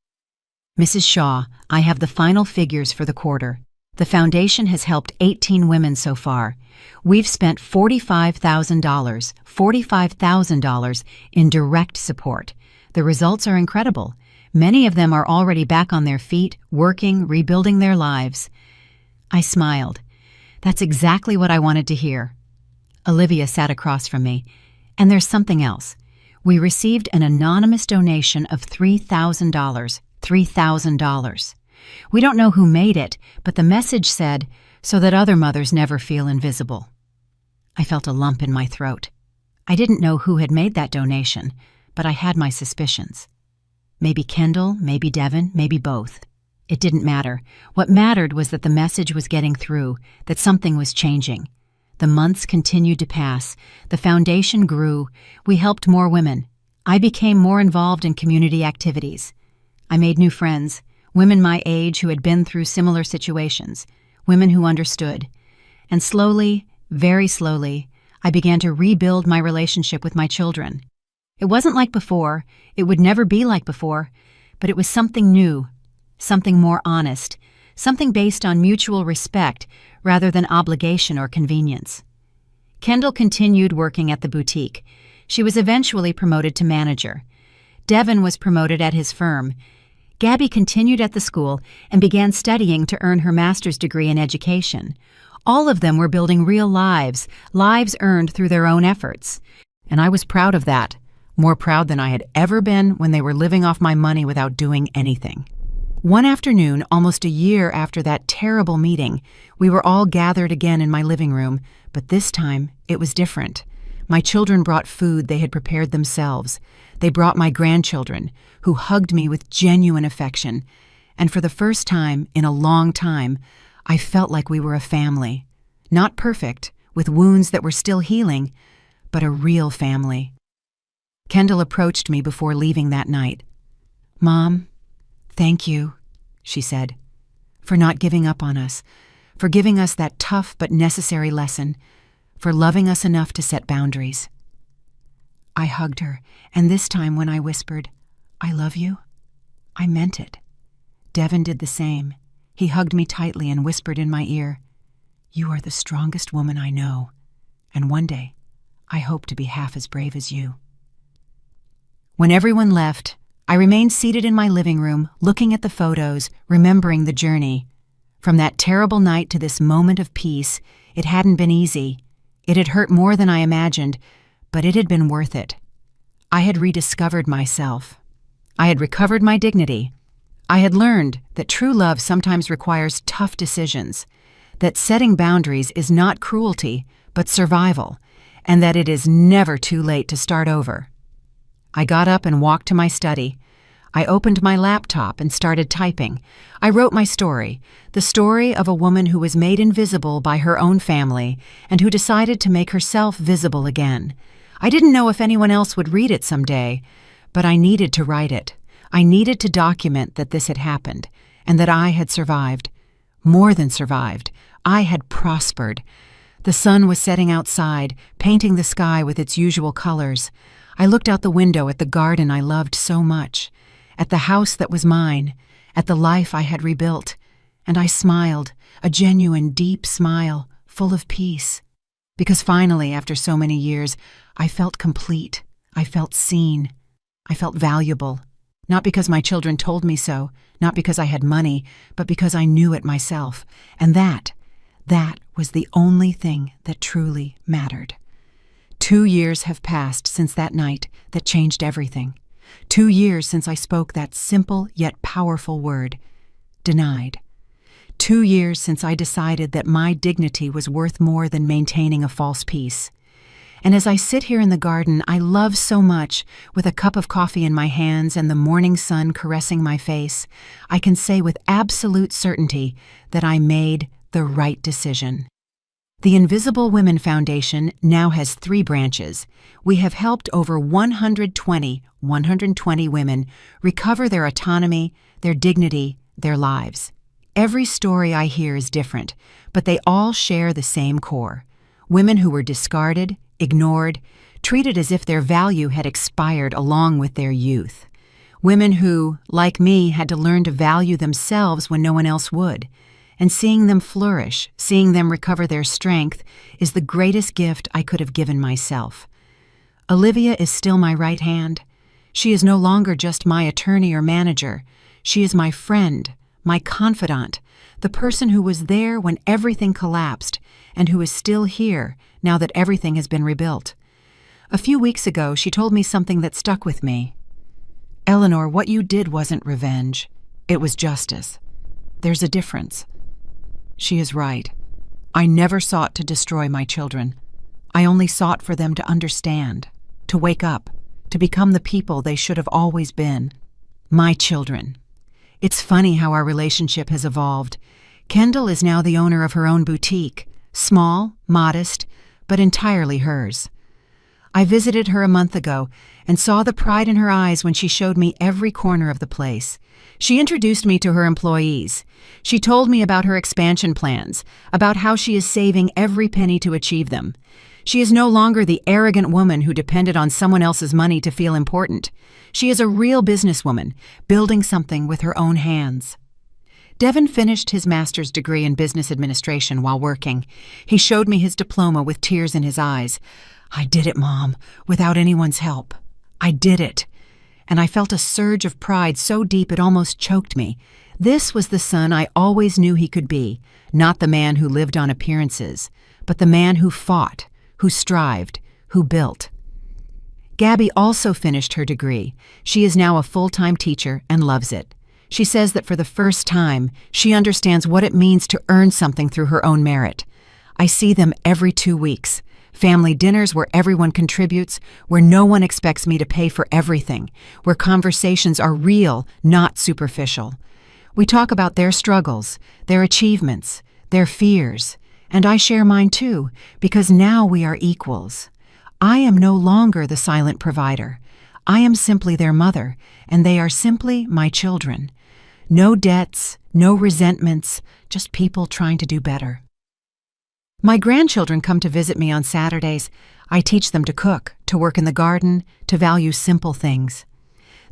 "Mrs. Shaw, I have the final figures for the quarter. The foundation has helped 18 women so far. We've spent $45,000 in direct support. The results are incredible. Many of them are already back on their feet, working, rebuilding their lives." I smiled. That's exactly what I wanted to hear. Olivia sat across from me. "And there's something else. We received an anonymous donation of $3,000. $3,000. We don't know who made it, but the message said, 'so that other mothers never feel invisible.'" I felt a lump in my throat. I didn't know who had made that donation, but I had my suspicions. Maybe Kendall, maybe Devin, maybe both. It didn't matter. What mattered was that the message was getting through, that something was changing. The months continued to pass. The foundation grew. We helped more women. I became more involved in community activities. I made new friends, women my age who had been through similar situations, women who understood. And slowly, very slowly, I began to rebuild my relationship with my children. It wasn't like before. It would never be like before. But it was something new, something more honest, something based on mutual respect rather than obligation or convenience. Kendall continued working at the boutique. She was eventually promoted to manager. Devin was promoted at his firm. Gabby continued at the school and began studying to earn her master's degree in education. All of them were building real lives, lives earned through their own efforts. And I was proud of that, more proud than I had ever been when they were living off my money without doing anything. One afternoon, almost a year after that terrible meeting, we were all gathered again in my living room, but this time it was different. My children brought food they had prepared themselves. They brought my grandchildren, who hugged me with genuine affection. And for the first time in a long time, I felt like we were a family. Not perfect, with wounds that were still healing, but a real family. Kendall approached me before leaving that night. "Mom, thank you," she said, "for not giving up on us, for giving us that tough but necessary lesson, for loving us enough to set boundaries." I hugged her, and this time when I whispered, "I love you," I meant it. Devin did the same. He hugged me tightly and whispered in my ear, "You are the strongest woman I know, and one day I hope to be half as brave as you." When everyone left, I remained seated in my living room, looking at the photos, remembering the journey. From that terrible night to this moment of peace, it hadn't been easy. It had hurt more than I imagined, but it had been worth it. I had rediscovered myself. I had recovered my dignity. I had learned that true love sometimes requires tough decisions, that setting boundaries is not cruelty, but survival, and that it is never too late to start over. I got up and walked to my study. I opened my laptop and started typing. I wrote my story, the story of a woman who was made invisible by her own family and who decided to make herself visible again. I didn't know if anyone else would read it someday, but I needed to write it. I needed to document that this had happened and that I had survived. More than survived. I had prospered. The sun was setting outside, painting the sky with its usual colors. I looked out the window at the garden I loved so much, at the house that was mine, at the life I had rebuilt, and I smiled, a genuine, deep smile, full of peace. Because finally, after so many years, I felt complete. I felt seen. I felt valuable. Not because my children told me so, not because I had money, but because I knew it myself. And that was the only thing that truly mattered. 2 years have passed since that night that changed everything. 2 years since I spoke that simple yet powerful word, denied. 2 years since I decided that my dignity was worth more than maintaining a false peace. And as I sit here in the garden I love so much, with a cup of coffee in my hands and the morning sun caressing my face, I can say with absolute certainty that I made the right decision. The Invisible Women Foundation now has 3 branches. We have helped over 120 women recover their autonomy, their dignity, their lives. Every story I hear is different, but they all share the same core. Women who were discarded, ignored, treated as if their value had expired along with their youth. Women who, like me, had to learn to value themselves when no one else would. And seeing them flourish, seeing them recover their strength, is the greatest gift I could have given myself. Olivia is still my right hand. She is no longer just my attorney or manager. She is my friend, my confidant, the person who was there when everything collapsed, and who is still here now that everything has been rebuilt. A few weeks ago, she told me something that stuck with me. "Eleanor, what you did wasn't revenge. It was justice. There's a difference." She is right. I never sought to destroy my children. I only sought for them to understand, to wake up, to become the people they should have always been. My children. It's funny how our relationship has evolved. Kendall is now the owner of her own boutique, small, modest, but entirely hers. I visited her a month ago and saw the pride in her eyes when she showed me every corner of the place. She introduced me to her employees. She told me about her expansion plans, about how she is saving every penny to achieve them. She is no longer the arrogant woman who depended on someone else's money to feel important. She is a real businesswoman, building something with her own hands. Devin finished his master's degree in business administration while working. He showed me his diploma with tears in his eyes. "I did it, Mom, without anyone's help. I did it." And I felt a surge of pride so deep it almost choked me. This was the son I always knew he could be, not the man who lived on appearances, but the man who fought, who strived, who built. Gabby also finished her degree. She is now a full-time teacher and loves it. She says that for the first time, she understands what it means to earn something through her own merit. I see them every 2 weeks. Family dinners where everyone contributes, where no one expects me to pay for everything, where conversations are real, not superficial. We talk about their struggles, their achievements, their fears, and I share mine too, because now we are equals. I am no longer the silent provider. I am simply their mother, and they are simply my children. No debts, no resentments, just people trying to do better. My grandchildren come to visit me on Saturdays. I teach them to cook, to work in the garden, to value simple things.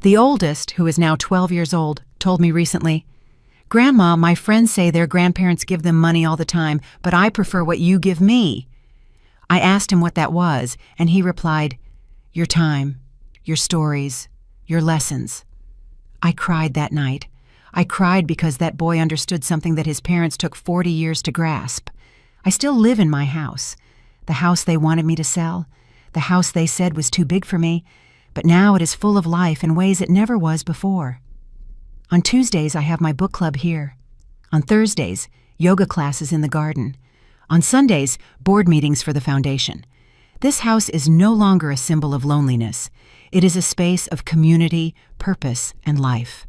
The oldest, who is now 12 years old, told me recently, "Grandma, my friends say their grandparents give them money all the time, but I prefer what you give me." I asked him what that was, and he replied, "Your time. your stories, your lessons. I cried that night. I cried because that boy understood something that his parents took 40 years to grasp. I still live in my house. The house they wanted me to sell. The house they said was too big for me. But now it is full of life in ways it never was before. On Tuesdays, I have my book club here. On Thursdays, yoga classes in the garden. On Sundays, board meetings for the foundation. This house is no longer a symbol of loneliness. It is a space of community, purpose, and life.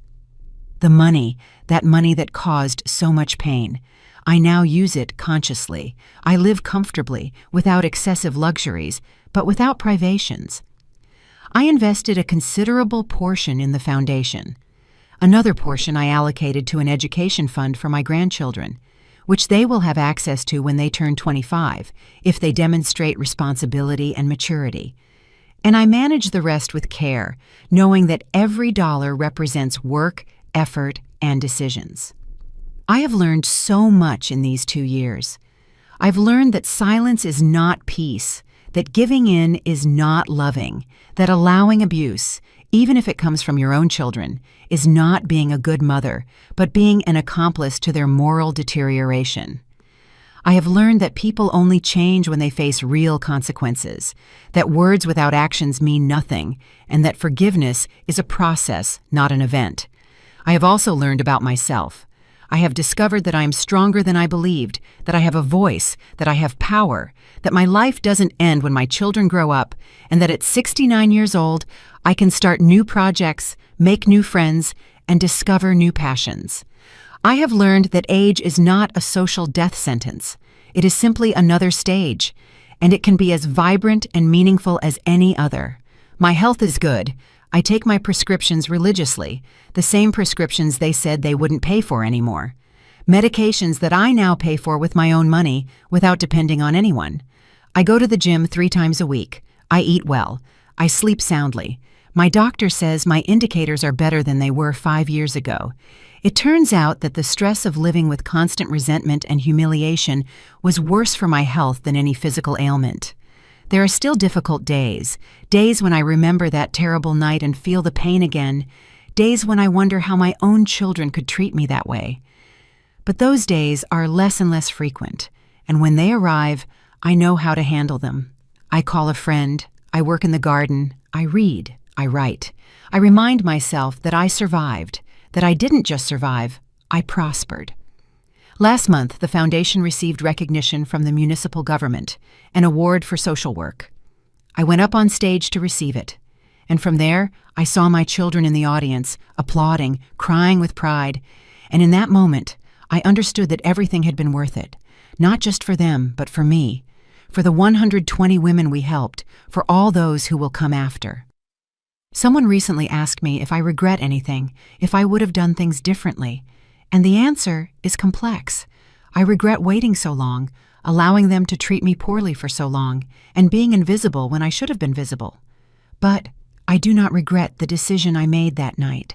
The money, that money that caused so much pain, I now use it consciously. I live comfortably, without excessive luxuries, but without privations. I invested a considerable portion in the foundation. Another portion I allocated to an education fund for my grandchildren, which they will have access to when they turn 25, if they demonstrate responsibility and maturity. And I manage the rest with care, knowing that every dollar represents work, effort, and decisions. I have learned so much in these 2 years. I've learned that silence is not peace, that giving in is not loving, that allowing abuse, even if it comes from your own children, is not being a good mother, but being an accomplice to their moral deterioration. I have learned that people only change when they face real consequences, that words without actions mean nothing, and that forgiveness is a process, not an event. I have also learned about myself. I have discovered that I am stronger than I believed, that I have a voice, that I have power, that my life doesn't end when my children grow up, and that at 69 years old, I can start new projects, make new friends, and discover new passions. I have learned that age is not a social death sentence. It is simply another stage, and it can be as vibrant and meaningful as any other. My health is good. I take my prescriptions religiously, the same prescriptions they said they wouldn't pay for anymore. Medications that I now pay for with my own money without depending on anyone. I go to the gym 3 times a week. I eat well. I sleep soundly. My doctor says my indicators are better than they were 5 years ago. It turns out that the stress of living with constant resentment and humiliation was worse for my health than any physical ailment. There are still difficult days when I remember that terrible night and feel the pain again, days when I wonder how my own children could treat me that way. But those days are less and less frequent, and when they arrive, I know how to handle them. I call a friend, I work in the garden, I read, I write. I remind myself that I survived, that I didn't just survive, I prospered. Last month, the foundation received recognition from the municipal government, an award for social work. I went up on stage to receive it, and from there, I saw my children in the audience, applauding, crying with pride, and in that moment, I understood that everything had been worth it, not just for them, but for me, for the 120 women we helped, for all those who will come after. Someone recently asked me if I regret anything, if I would have done things differently. And the answer is complex. I regret waiting so long, allowing them to treat me poorly for so long, and being invisible when I should have been visible. But I do not regret the decision I made that night.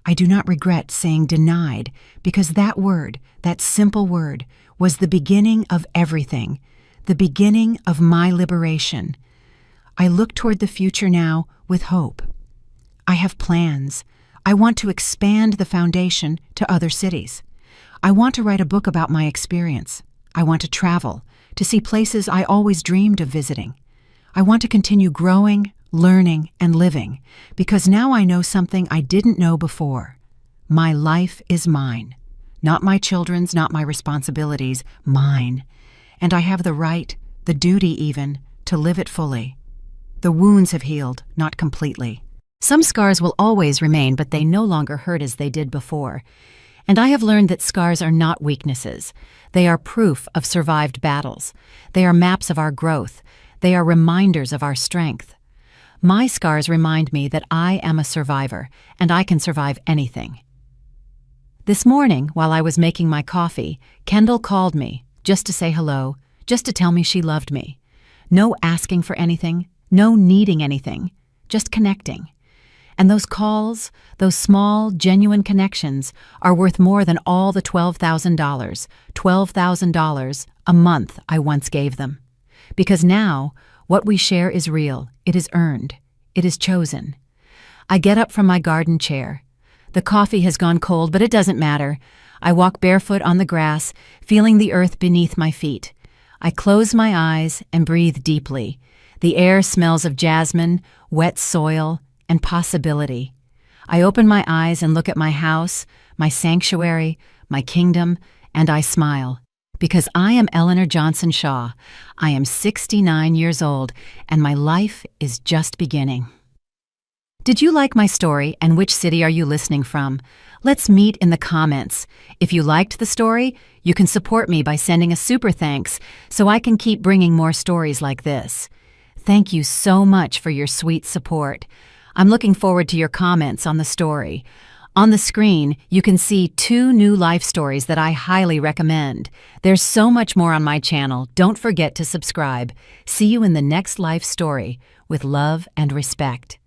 I do not regret saying denied, because that word, that simple word, was the beginning of everything, the beginning of my liberation. I look toward the future now with hope. I have plans. I want to expand the foundation to other cities. I want to write a book about my experience. I want to travel, to see places I always dreamed of visiting. I want to continue growing, learning, and living, because now I know something I didn't know before. My life is mine. Not my children's, not my responsibilities, mine. And I have the right, the duty even, to live it fully. The wounds have healed, not completely. Some scars will always remain, but they no longer hurt as they did before. And I have learned that scars are not weaknesses. They are proof of survived battles. They are maps of our growth. They are reminders of our strength. My scars remind me that I am a survivor, and I can survive anything. This morning, while I was making my coffee, Kendall called me, just to say hello, just to tell me she loved me. No asking for anything, no needing anything, just connecting. And those calls, those small, genuine connections, are worth more than all the $12,000 a month I once gave them. Because now, what we share is real, it is earned, It is chosen. I get up from my garden chair. The coffee has gone cold, but it doesn't matter. I walk barefoot on the grass, feeling the earth beneath my feet. I close my eyes and breathe deeply. The air smells of jasmine, wet soil, and possibility. I open my eyes and look at my house, my sanctuary, my kingdom, and I smile. Because I am Eleanor Johnson Shaw. I am 69 years old, and my life is just beginning. Did you like my story, and which city are you listening from? Let's meet in the comments. If you liked the story, you can support me by sending a super thanks so I can keep bringing more stories like this. Thank you so much for your sweet support. I'm looking forward to your comments on the story. On the screen, you can see 2 new life stories that I highly recommend. There's so much more on my channel. Don't forget to subscribe. See you in the next life story with love and respect.